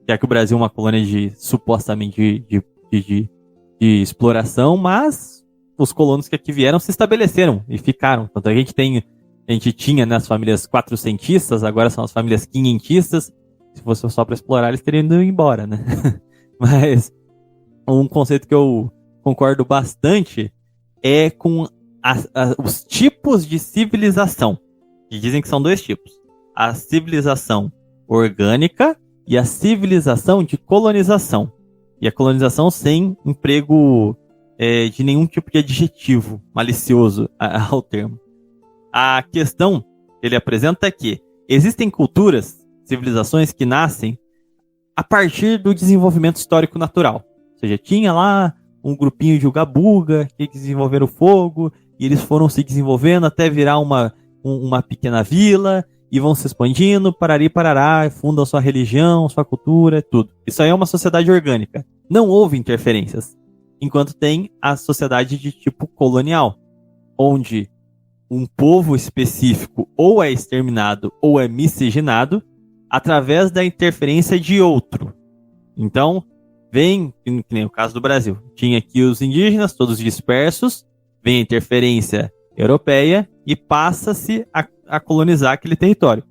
Já que o Brasil é uma colônia supostamente de exploração, mas os colonos que aqui vieram se estabeleceram e ficaram. Tanto a gente tinha nas famílias quatrocentistas, agora são as famílias quinhentistas. Se fosse só para explorar, eles teriam ido embora, né? Mas um conceito que eu concordo bastante é com os tipos de civilização. Que dizem que são dois tipos. A civilização orgânica e a civilização de colonização. E a colonização sem emprego de nenhum tipo de adjetivo malicioso ao termo. A questão que ele apresenta é que existem culturas, civilizações que nascem a partir do desenvolvimento histórico natural. Ou seja, tinha lá um grupinho de ugabuga que desenvolveram fogo e eles foram se desenvolvendo até virar uma pequena vila e vão se expandindo, parari, parará, fundam sua religião, sua cultura, tudo. Isso aí é uma sociedade orgânica. Não houve interferências. Enquanto tem a sociedade de tipo colonial, onde um povo específico ou é exterminado ou é miscigenado através da interferência de outro. Então, vem, que nem o caso do Brasil, tinha aqui os indígenas, todos dispersos, vem a interferência europeia e passa-se a colonizar aquele território.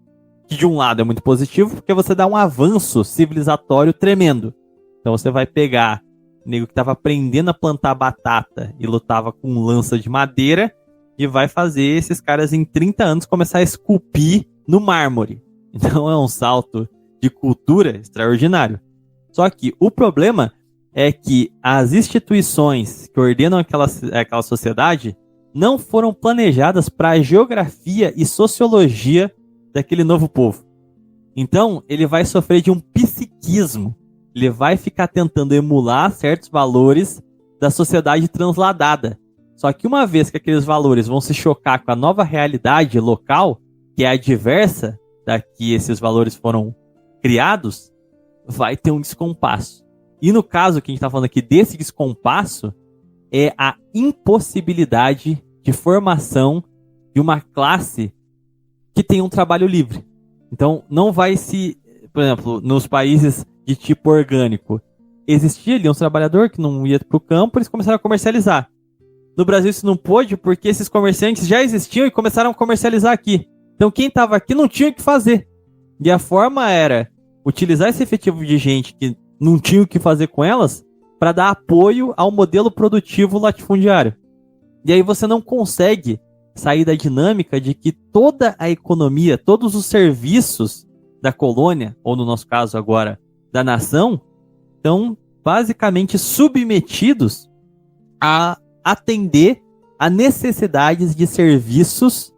Que de um lado é muito positivo, porque você dá um avanço civilizatório tremendo. Então você vai pegar o nego que estava aprendendo a plantar batata e lutava com lança de madeira e vai fazer esses caras em 30 anos começar a esculpir no mármore. Então é um salto de cultura extraordinário. Só que o problema é que as instituições que ordenam aquela sociedade não foram planejadas para a geografia e sociologia daquele novo povo. Então, ele vai sofrer de um psiquismo. Ele vai ficar tentando emular certos valores da sociedade transladada. Só que uma vez que aqueles valores vão se chocar com a nova realidade local, que é adversa da que esses valores foram criados, vai ter um descompasso. E no caso que a gente está falando aqui desse descompasso, é a impossibilidade de formação de uma classe que tem um trabalho livre. Então, não vai se... Por exemplo, nos países de tipo orgânico, existia ali um trabalhador que não ia para o campo, eles começaram a comercializar. No Brasil isso não pôde porque esses comerciantes já existiam e começaram a comercializar aqui. Então quem estava aqui não tinha o que fazer. E a forma era utilizar esse efetivo de gente que não tinha o que fazer com elas para dar apoio ao modelo produtivo latifundiário. E aí você não consegue sair da dinâmica de que toda a economia, todos os serviços da colônia, ou no nosso caso agora, da nação, estão basicamente submetidos a atender a necessidades de serviços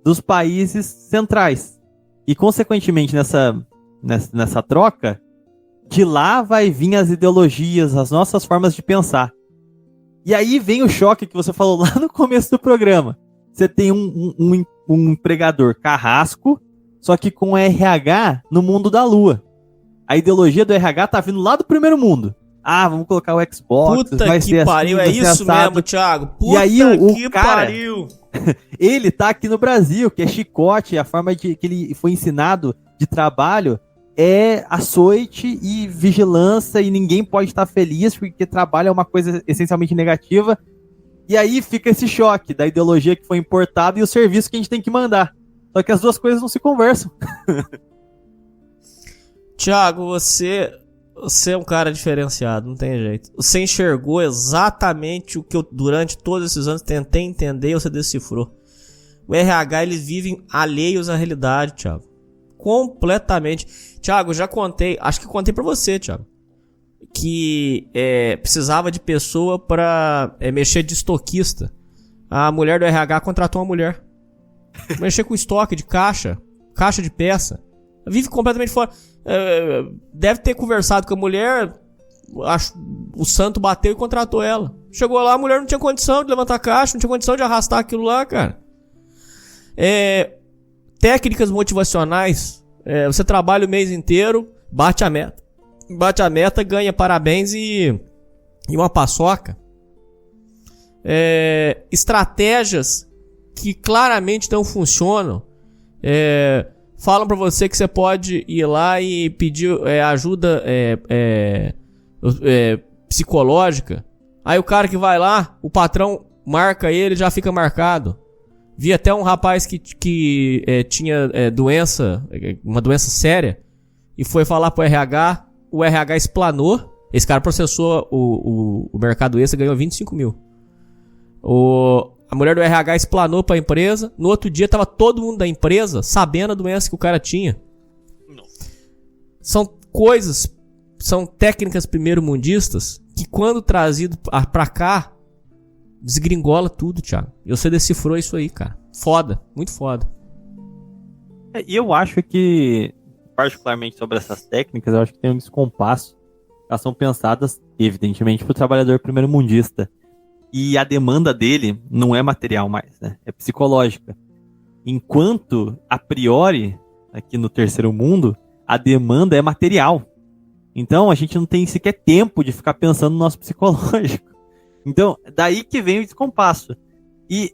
dos países centrais. E, consequentemente, nessa troca, de lá vai vir as ideologias, as nossas formas de pensar. E aí vem o choque que você falou lá no começo do programa. Você tem um empregador carrasco, só que com RH no mundo da lua. A ideologia do RH tá vindo lá do primeiro mundo. Ah, vamos colocar o Xbox. Puta vai que ser pariu, assim, é isso mesmo, Thiago. Puta e aí, o que cara, pariu. Ele tá aqui no Brasil, que é chicote, a forma que ele foi ensinado de trabalho é açoite e vigilância, e ninguém pode estar feliz porque trabalho é uma coisa essencialmente negativa. E aí fica esse choque da ideologia que foi importada e o serviço que a gente tem que mandar. Só que as duas coisas não se conversam. Thiago, você é um cara diferenciado, não tem jeito. Você enxergou exatamente o que eu, durante todos esses anos, tentei entender e você decifrou. O RH, eles vivem alheios à realidade, Thiago. Completamente. Thiago, já contei, acho que contei pra você, Thiago, que precisava de pessoa pra mexer de estoquista. A mulher do RH contratou uma mulher. Mexer com estoque de caixa de peça. Vive completamente fora. Deve ter conversado com a mulher, o santo bateu e contratou ela. Chegou lá, a mulher não tinha condição de levantar a caixa, não tinha condição de arrastar aquilo lá, cara. Técnicas motivacionais. Você trabalha o mês inteiro, bate a meta, ganha parabéns e uma paçoca. Estratégias que claramente não funcionam. Falam pra você que você pode ir lá e pedir ajuda psicológica. Aí o cara que vai lá, o patrão marca ele, já fica marcado. Vi até um rapaz que tinha uma doença séria, e foi falar pro RH, o RH explanou, esse cara processou o mercado extra, ganhou 25 mil. A mulher do RH explanou pra empresa, no outro dia tava todo mundo da empresa sabendo a doença que o cara tinha. Não. São técnicas primeiro-mundistas que, quando trazido pra cá, desgringola tudo, Thiago. E você decifrou isso aí, cara. Foda, muito foda. E eu acho que, particularmente sobre essas técnicas, eu acho que tem um descompasso. Elas são pensadas, evidentemente, pro trabalhador primeiro-mundista. E a demanda dele não é material mais, né? É psicológica. Enquanto, a priori, aqui no terceiro mundo, a demanda é material. Então, a gente não tem sequer tempo de ficar pensando no nosso psicológico. Então, daí que vem o descompasso. E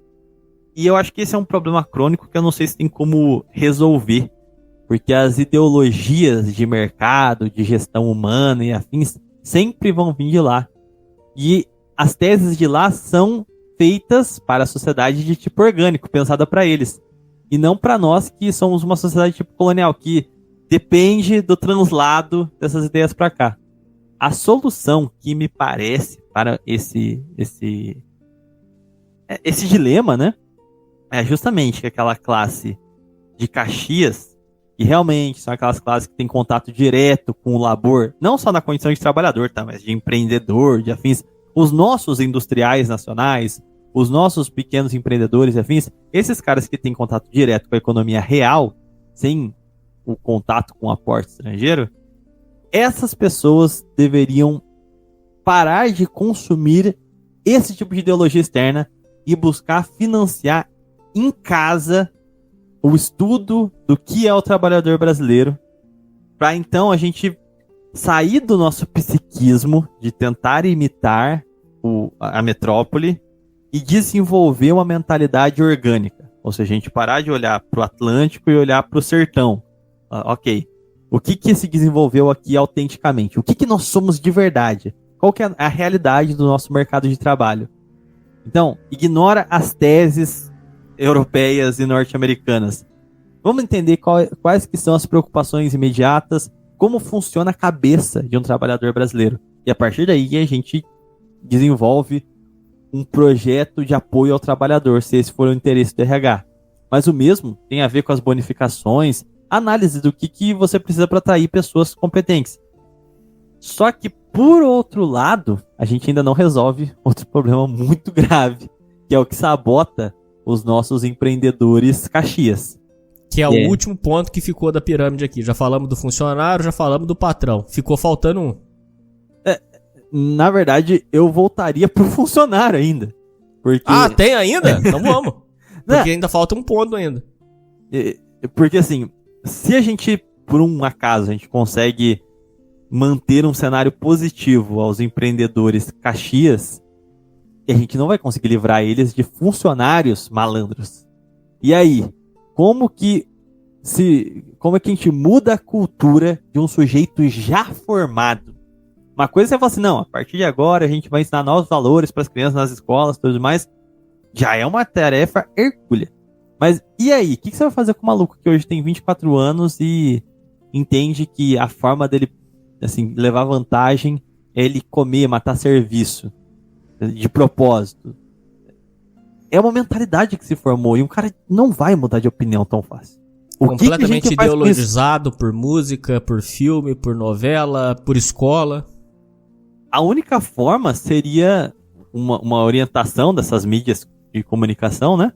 eu acho que esse é um problema crônico que eu não sei se tem como resolver. Porque as ideologias de mercado, de gestão humana e afins, sempre vão vir de lá. E as teses de lá são feitas para a sociedade de tipo orgânico, pensada para eles. E não para nós, que somos uma sociedade de tipo colonial, que depende do translado dessas ideias para cá. A solução que me parece para esse dilema, né, é justamente que aquela classe de Caxias, que realmente são aquelas classes que têm contato direto com o labor, não só na condição de trabalhador, tá, mas de empreendedor, de afins, os nossos industriais nacionais, os nossos pequenos empreendedores e afins, esses caras que têm contato direto com a economia real, sem o contato com o aporte estrangeiro, essas pessoas deveriam parar de consumir esse tipo de ideologia externa e buscar financiar em casa o estudo do que é o trabalhador brasileiro, para então a gente sair do nosso psiquismo de tentar imitar a metrópole e desenvolver uma mentalidade orgânica. Ou seja, a gente parar de olhar para o Atlântico e olhar para o sertão. Ok, o que se desenvolveu aqui autenticamente? O que nós somos de verdade? Qual que é a realidade do nosso mercado de trabalho? Então, ignora as teses europeias e norte-americanas. Vamos entender quais que são as preocupações imediatas, como funciona a cabeça de um trabalhador brasileiro. E a partir daí a gente desenvolve um projeto de apoio ao trabalhador, se esse for o interesse do RH. Mas o mesmo tem a ver com as bonificações, análise do que você precisa para atrair pessoas competentes. Só que, por outro lado, a gente ainda não resolve outro problema muito grave, que é o que sabota os nossos empreendedores Caxias. Que é o último ponto que ficou da pirâmide aqui. Já falamos do funcionário, já falamos do patrão. Ficou faltando um. Na verdade, eu voltaria pro funcionário ainda. Porque... Ah, tem ainda? Então vamos. Porque ainda falta um ponto ainda. Porque assim, se a gente, por um acaso, a gente consegue manter um cenário positivo aos empreendedores Caxias, a gente não vai conseguir livrar eles de funcionários malandros. E aí, como é que a gente muda a cultura de um sujeito já formado? Uma coisa é você falar assim, não, a partir de agora a gente vai ensinar novos valores para as crianças nas escolas e tudo mais. Já é uma tarefa hercúlea. Mas e aí? O que você vai fazer com o maluco que hoje tem 24 anos e entende que a forma dele assim, levar vantagem é ele comer, matar serviço de propósito? É uma mentalidade que se formou e um cara não vai mudar de opinião tão fácil. Completamente ideologizado por música, por filme, por novela, por escola. A única forma seria uma orientação dessas mídias de comunicação, né?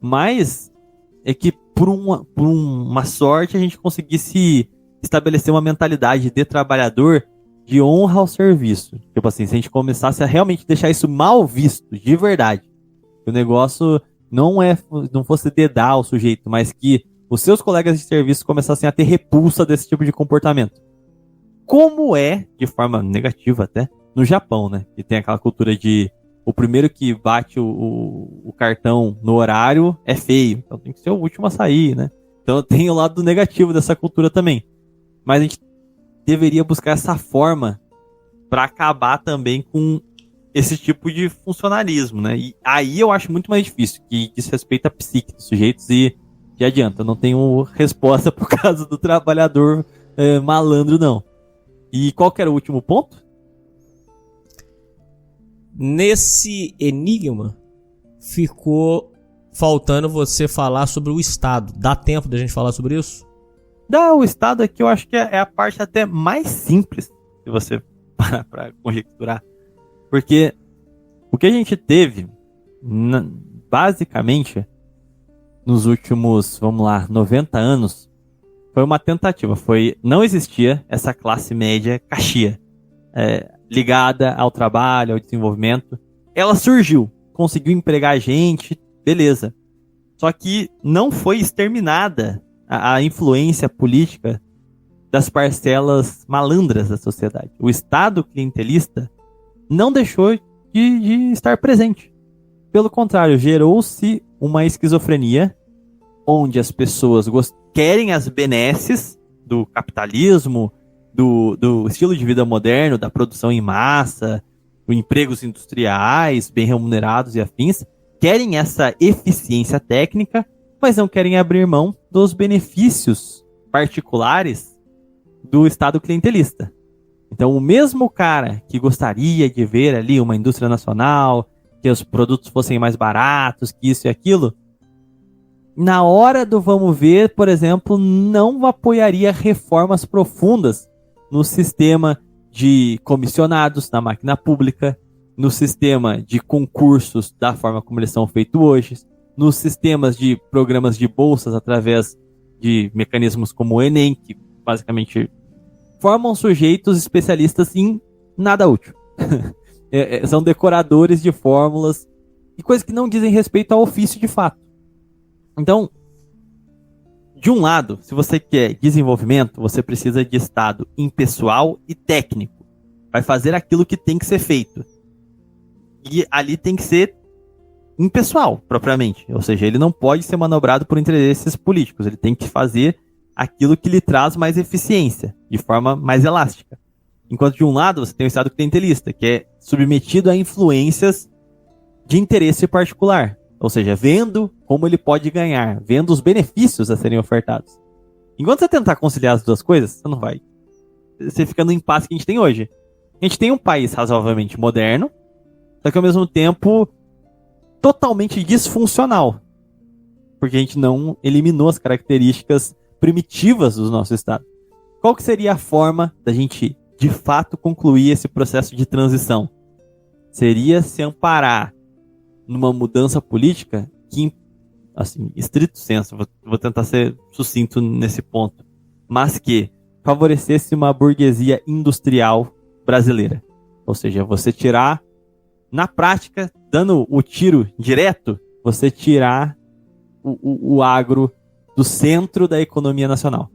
Mas é que por uma sorte a gente conseguisse estabelecer uma mentalidade de trabalhador de honra ao serviço. Tipo assim, se a gente começasse a realmente deixar isso mal visto, de verdade. Que o negócio não fosse dedar ao sujeito, mas que os seus colegas de serviço começassem a ter repulsa desse tipo de comportamento. Como é, de forma negativa até, no Japão, né? Que tem aquela cultura de o primeiro que bate o cartão no horário é feio. Então tem que ser o último a sair, né? Então tem o lado negativo dessa cultura também. Mas a gente deveria buscar essa forma para acabar também com esse tipo de funcionalismo, né? E aí eu acho muito mais difícil, que diz respeito à psique dos sujeitos e que adianta, eu não tenho resposta pro caso do trabalhador malandro, não. E qual que era o último ponto? Nesse enigma, ficou faltando você falar sobre o Estado. Dá tempo da gente falar sobre isso? Dá, o Estado aqui eu acho que é a parte até mais simples, se você parar pra conjecturar. Porque o que a gente teve, basicamente, nos últimos, 90 anos, foi uma tentativa. Não existia essa classe média caxia, ligada ao trabalho, ao desenvolvimento. Ela surgiu, conseguiu empregar gente, beleza. Só que não foi exterminada a influência política das parcelas malandras da sociedade. O Estado clientelista não deixou de estar presente. Pelo contrário, gerou-se uma esquizofrenia onde as pessoas querem as benesses do capitalismo, do estilo de vida moderno, da produção em massa, dos empregos industriais bem remunerados e afins, querem essa eficiência técnica, mas não querem abrir mão dos benefícios particulares do Estado clientelista. Então, o mesmo cara que gostaria de ver ali uma indústria nacional, que os produtos fossem mais baratos, que isso e aquilo, na hora do vamos ver, por exemplo, não apoiaria reformas profundas no sistema de comissionados na máquina pública, no sistema de concursos da forma como eles são feitos hoje, nos sistemas de programas de bolsas através de mecanismos como o Enem, que basicamente formam sujeitos especialistas em nada útil. São decoradores de fórmulas e coisas que não dizem respeito ao ofício de fato. Então, de um lado, se você quer desenvolvimento, você precisa de Estado impessoal e técnico. Vai fazer aquilo que tem que ser feito. E ali tem que ser impessoal, propriamente. Ou seja, ele não pode ser manobrado por interesses políticos. Ele tem que fazer aquilo que lhe traz mais eficiência, de forma mais elástica. Enquanto de um lado, você tem o Estado clientelista, que é submetido a influências de interesse particular. Ou seja, vendo como ele pode ganhar, vendo os benefícios a serem ofertados. Enquanto você tentar conciliar as duas coisas, você não vai. Você fica no impasse que a gente tem hoje. A gente tem um país razoavelmente moderno, só que ao mesmo tempo totalmente disfuncional. Porque a gente não eliminou as características primitivas do nosso Estado. Qual que seria a forma da gente, de fato, concluir esse processo de transição? Seria se amparar numa mudança política que, assim, estrito senso, vou tentar ser sucinto nesse ponto, mas que favorecesse uma burguesia industrial brasileira. Ou seja, você tirar, na prática, dando o tiro direto, você tirar o agro do centro da economia nacional.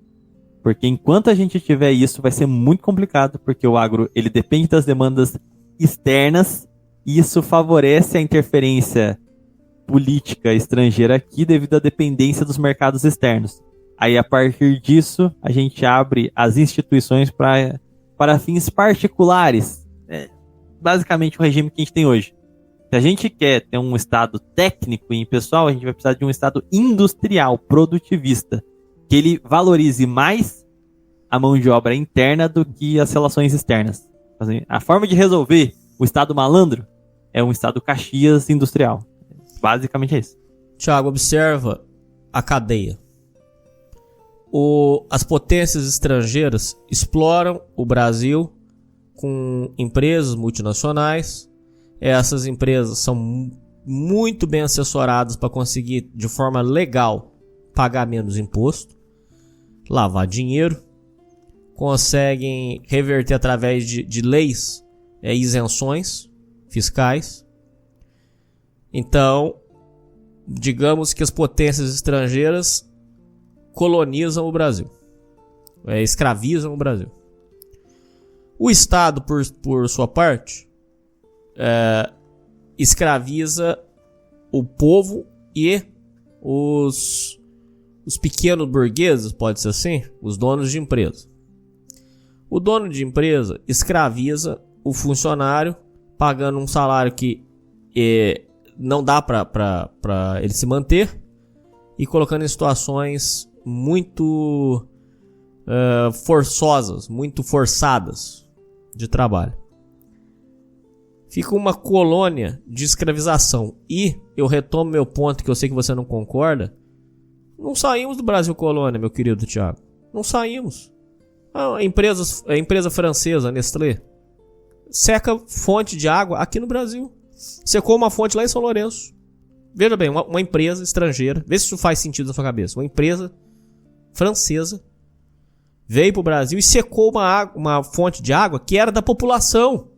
Porque enquanto a gente tiver isso, vai ser muito complicado, porque o agro ele depende das demandas externas, e isso favorece a interferência política estrangeira aqui devido à dependência dos mercados externos. Aí, a partir disso, a gente abre as instituições para fins particulares. Basicamente o regime que a gente tem hoje. Se a gente quer ter um Estado técnico e impessoal, a gente vai precisar de um Estado industrial, produtivista, que ele valorize mais a mão de obra interna do que as relações externas. Assim, a forma de resolver o Estado malandro é um Estado Caxias industrial. Basicamente é isso. Tiago, observa a cadeia. As potências estrangeiras exploram o Brasil com empresas multinacionais. Essas empresas são muito bem assessoradas para conseguir, de forma legal, pagar menos imposto, lavar dinheiro, conseguem reverter através de leis, isenções fiscais. Então, digamos que as potências estrangeiras colonizam o Brasil, escravizam o Brasil. O Estado, por sua parte, escraviza o povo e os pequenos burgueses, pode ser assim, os donos de empresa. O dono de empresa escraviza o funcionário, pagando um salário que não dá para ele se manter, e colocando em situações muito forçosas, muito forçadas de trabalho. Fica uma colônia de escravização. E eu retomo meu ponto, que eu sei que você não concorda. Não saímos do Brasil colônia, meu querido Thiago. Não saímos. A empresa francesa, Nestlé, seca fonte de água aqui no Brasil. Secou uma fonte lá em São Lourenço. Veja bem, uma empresa estrangeira, vê se isso faz sentido na sua cabeça. Uma empresa francesa veio para o Brasil e secou uma fonte de água que era da população.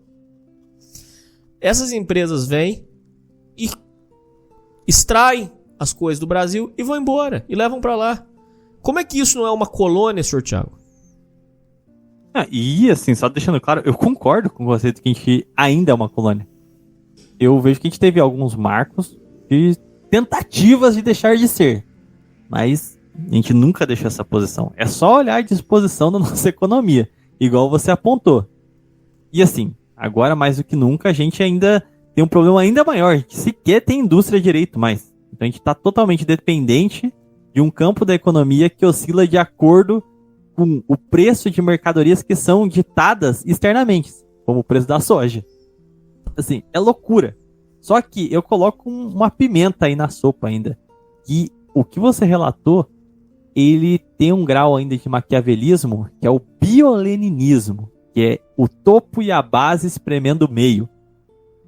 Essas empresas vêm e extraem as coisas do Brasil e vão embora, e levam para lá. Como é que isso não é uma colônia, Sr. Thiago? E assim, só deixando claro, eu concordo com você que a gente ainda é uma colônia. Eu vejo que a gente teve alguns marcos de tentativas de deixar de ser, mas a gente nunca deixou essa posição. É só olhar a disposição da nossa economia, igual você apontou. E assim, agora mais do que nunca, a gente ainda tem um problema ainda maior. A gente sequer tem indústria direito mais. Então a gente está totalmente dependente de um campo da economia que oscila de acordo com o preço de mercadorias que são ditadas externamente, como o preço da soja. Assim, é loucura. Só que eu coloco uma pimenta aí na sopa ainda. Que o que você relatou, ele tem um grau ainda de maquiavelismo, que é o bioleninismo, que é o topo e a base espremendo o meio.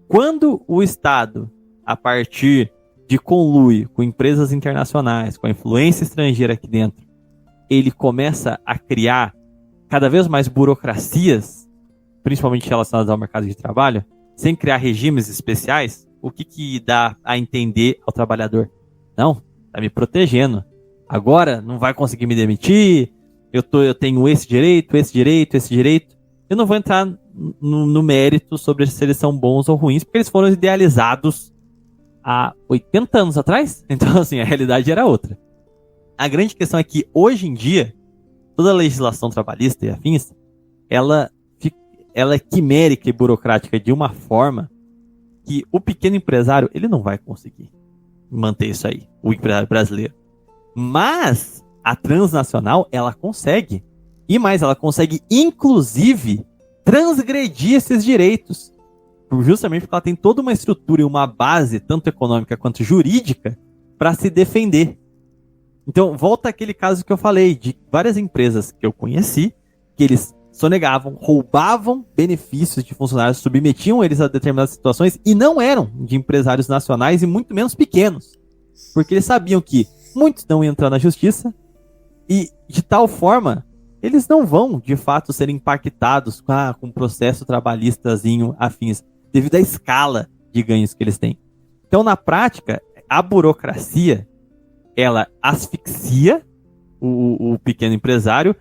Quando o Estado, a partir de conluio com empresas internacionais, com a influência estrangeira aqui dentro, ele começa a criar cada vez mais burocracias, principalmente relacionadas ao mercado de trabalho, sem criar regimes especiais, o que dá a entender ao trabalhador? Não, tá me protegendo. Agora não vai conseguir me demitir, eu tenho esse direito. Eu não vou entrar no mérito sobre se eles são bons ou ruins, porque eles foram idealizados há 80 anos atrás. Então, assim, a realidade era outra. A grande questão é que, hoje em dia, toda a legislação trabalhista e afins, ela é quimérica e burocrática de uma forma que o pequeno empresário, ele não vai conseguir manter isso aí, o empresário brasileiro. Mas a transnacional, ela consegue. E mais, ela consegue, inclusive, transgredir esses direitos. Justamente porque ela tem toda uma estrutura e uma base, tanto econômica quanto jurídica, para se defender. Então, volta àquele caso que eu falei, de várias empresas que eu conheci, que eles sonegavam, roubavam benefícios de funcionários, submetiam eles a determinadas situações e não eram de empresários nacionais e muito menos pequenos. Porque eles sabiam que muitos não iam entrar na justiça e, de tal forma, eles não vão, de fato, ser impactados com um processo trabalhistazinho afins, devido à escala de ganhos que eles têm. Então, na prática, a burocracia, ela asfixia o pequeno empresário,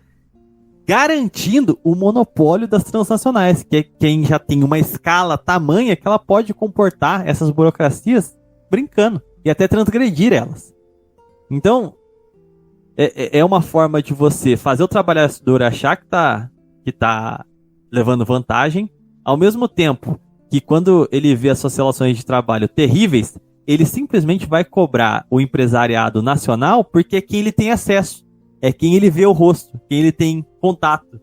garantindo o monopólio das transnacionais, que é quem já tem uma escala tamanha que ela pode comportar essas burocracias brincando e até transgredir elas. Então, é uma forma de você fazer o trabalhador achar que tá levando vantagem, ao mesmo tempo que, quando ele vê as suas relações de trabalho terríveis, ele simplesmente vai cobrar o empresariado nacional porque é quem ele tem acesso, é quem ele vê o rosto, quem ele tem contato.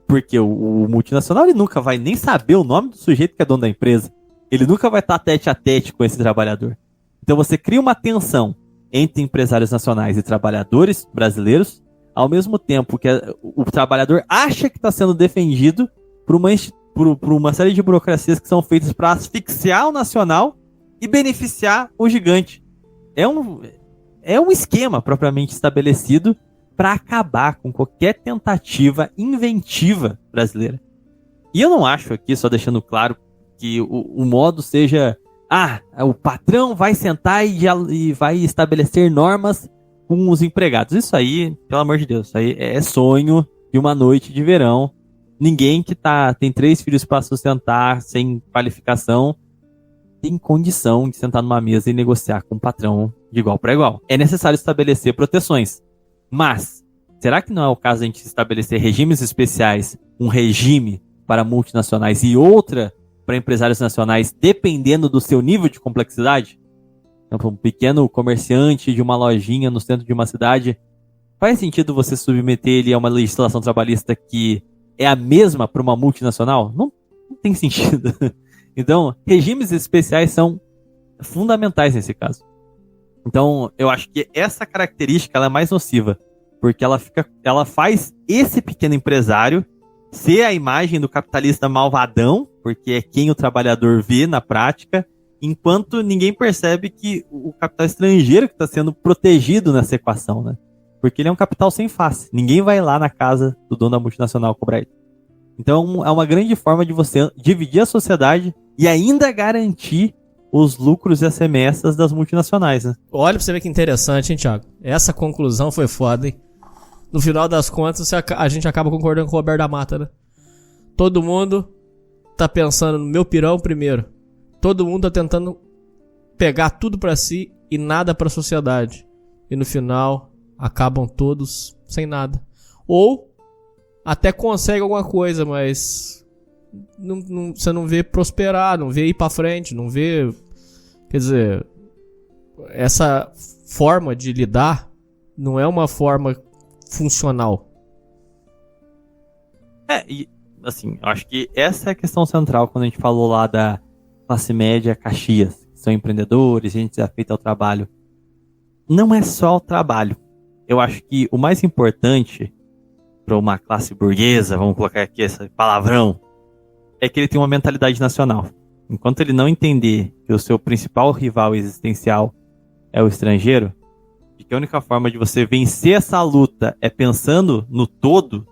Porque o multinacional, ele nunca vai nem saber o nome do sujeito que é dono da empresa. Ele nunca vai estar tete a tete com esse trabalhador. Então você cria uma tensão entre empresários nacionais e trabalhadores brasileiros, ao mesmo tempo que o trabalhador acha que está sendo defendido por uma série de burocracias que são feitas para asfixiar o nacional e beneficiar o gigante. É um esquema propriamente estabelecido para acabar com qualquer tentativa inventiva brasileira. E eu não acho aqui, só deixando claro, que o modo seja... o patrão vai sentar e vai estabelecer normas com os empregados. Isso aí, pelo amor de Deus, isso aí é sonho de uma noite de verão. Ninguém que tem 3 filhos para sustentar, sem qualificação, tem condição de sentar numa mesa e negociar com o patrão de igual para igual. É necessário estabelecer proteções. Mas, será que não é o caso de a gente estabelecer regimes especiais, um regime para multinacionais e outra para empresários nacionais, dependendo do seu nível de complexidade? Então, um pequeno comerciante de uma lojinha no centro de uma cidade, faz sentido você submeter ele a uma legislação trabalhista que é a mesma para uma multinacional? Não tem sentido. Então, regimes especiais são fundamentais nesse caso. Então, eu acho que essa característica ela é mais nociva, porque ela faz esse pequeno empresário ser a imagem do capitalista malvadão, porque é quem o trabalhador vê na prática, enquanto ninguém percebe que o capital estrangeiro que está sendo protegido nessa equação, né? Porque ele é um capital sem face. Ninguém vai lá na casa do dono da multinacional cobrar ele. Então, é uma grande forma de você dividir a sociedade e ainda garantir os lucros e as remessas das multinacionais, né? Olha pra você ver que interessante, hein, Thiago? Essa conclusão foi foda, hein? No final das contas, a gente acaba concordando com o Roberto da Mata, né? Todo mundo tá pensando no meu pirão primeiro. Todo mundo tá tentando pegar tudo pra si e nada pra sociedade. E no final, acabam todos sem nada. Ou até consegue alguma coisa, mas você não vê prosperar, não vê ir pra frente, não vê... Quer dizer, essa forma de lidar não é uma forma funcional. E assim, eu acho que essa é a questão central quando a gente falou lá da classe média Caxias, que são empreendedores, gente desafeita ao trabalho. não é só o trabalho. Eu acho que o mais importante para uma classe burguesa, vamos colocar aqui esse palavrão, é que ele tem uma mentalidade nacional. Enquanto ele não entender que o seu principal rival existencial é o estrangeiro, e que a única forma de você vencer essa luta é pensando no todo,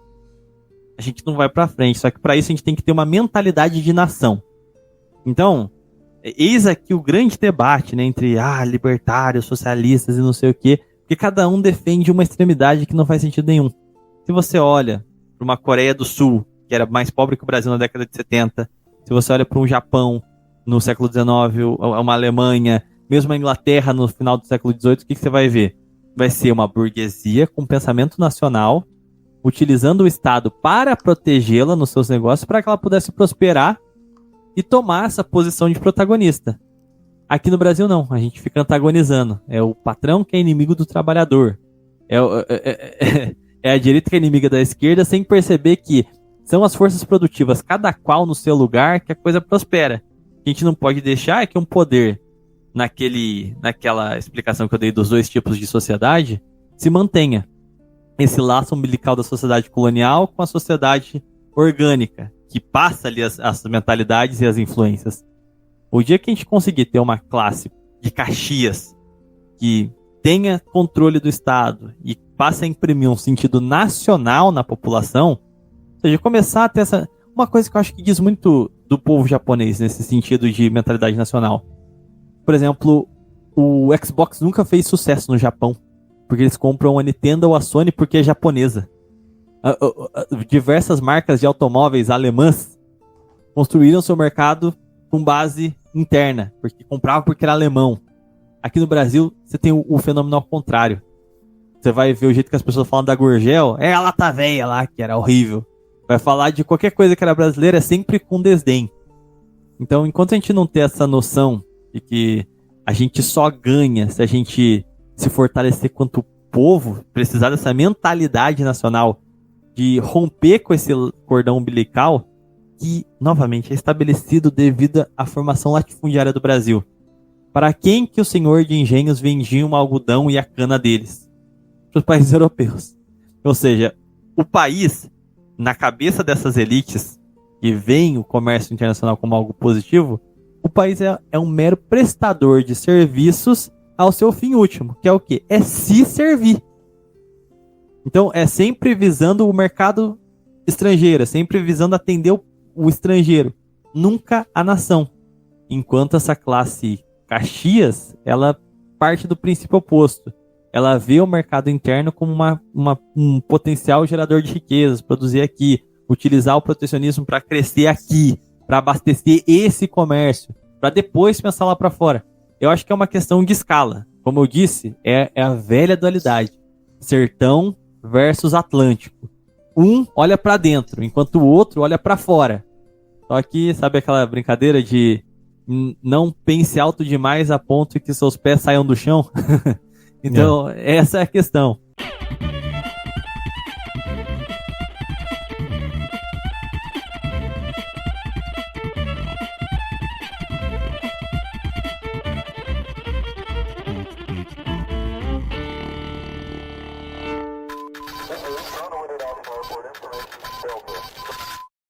a gente não vai pra frente. Só que para isso a gente tem que ter uma mentalidade de nação. Então, eis aqui o grande debate, né, entre libertários, socialistas e não sei o quê, porque cada um defende uma extremidade que não faz sentido nenhum. Se você olha para uma Coreia do Sul, que era mais pobre que o Brasil na década de 70, se você olha para um Japão no século XIX, uma Alemanha, mesmo a Inglaterra no final do século XVIII, o que você vai ver? Vai ser uma burguesia com pensamento nacional, utilizando o Estado para protegê-la nos seus negócios, para que ela pudesse prosperar e tomar essa posição de protagonista. Aqui no Brasil não, a gente fica antagonizando. É o patrão que é inimigo do trabalhador. É a direita que é inimiga da esquerda, sem perceber que são as forças produtivas, cada qual no seu lugar, que a coisa prospera. A gente não pode deixar que um poder, naquela explicação que eu dei dos dois tipos de sociedade, se mantenha. Esse laço umbilical da sociedade colonial com a sociedade orgânica, que passa ali as mentalidades e as influências. O dia que a gente conseguir ter uma classe de Caxias que tenha controle do Estado e passe a imprimir um sentido nacional na população, ou seja, começar a ter uma coisa que eu acho que diz muito do povo japonês nesse sentido de mentalidade nacional. Por exemplo, o Xbox nunca fez sucesso no Japão, porque eles compram a Nintendo ou a Sony porque é japonesa. Diversas marcas de automóveis alemãs construíram seu mercado com base interna, porque compravam porque era alemão. Aqui no Brasil, você tem o fenômeno ao contrário. Você vai ver o jeito que as pessoas falam da Gurgel, a lata véia lá, que era horrível. Vai falar de qualquer coisa que era brasileira, é sempre com desdém. Então, enquanto a gente não ter essa noção de que a gente só ganha se a gente se fortalecer quanto povo, precisar dessa mentalidade nacional de romper com esse cordão umbilical, que, novamente, é estabelecido devido à formação latifundiária do Brasil. Para quem que o senhor de engenhos vendia o algodão e a cana deles? Para os países europeus. Ou seja, o país, na cabeça dessas elites que veem o comércio internacional como algo positivo, o país é um mero prestador de serviços ao seu fim último, que é o quê? É se servir. Então, é sempre visando o mercado estrangeiro, é sempre visando atender o estrangeiro, nunca a nação. Enquanto essa classe Caxias, ela parte do princípio oposto. Ela vê o mercado interno como um potencial gerador de riquezas, produzir aqui, utilizar o protecionismo para crescer aqui, para abastecer esse comércio, para depois pensar lá para fora. Eu acho que é uma questão de escala. Como eu disse, é a velha dualidade. Sertão versus Atlântico. Um olha para dentro, enquanto o outro olha para fora. Só que, sabe aquela brincadeira de não pense alto demais a ponto que seus pés saiam do chão? Então, essa é a questão.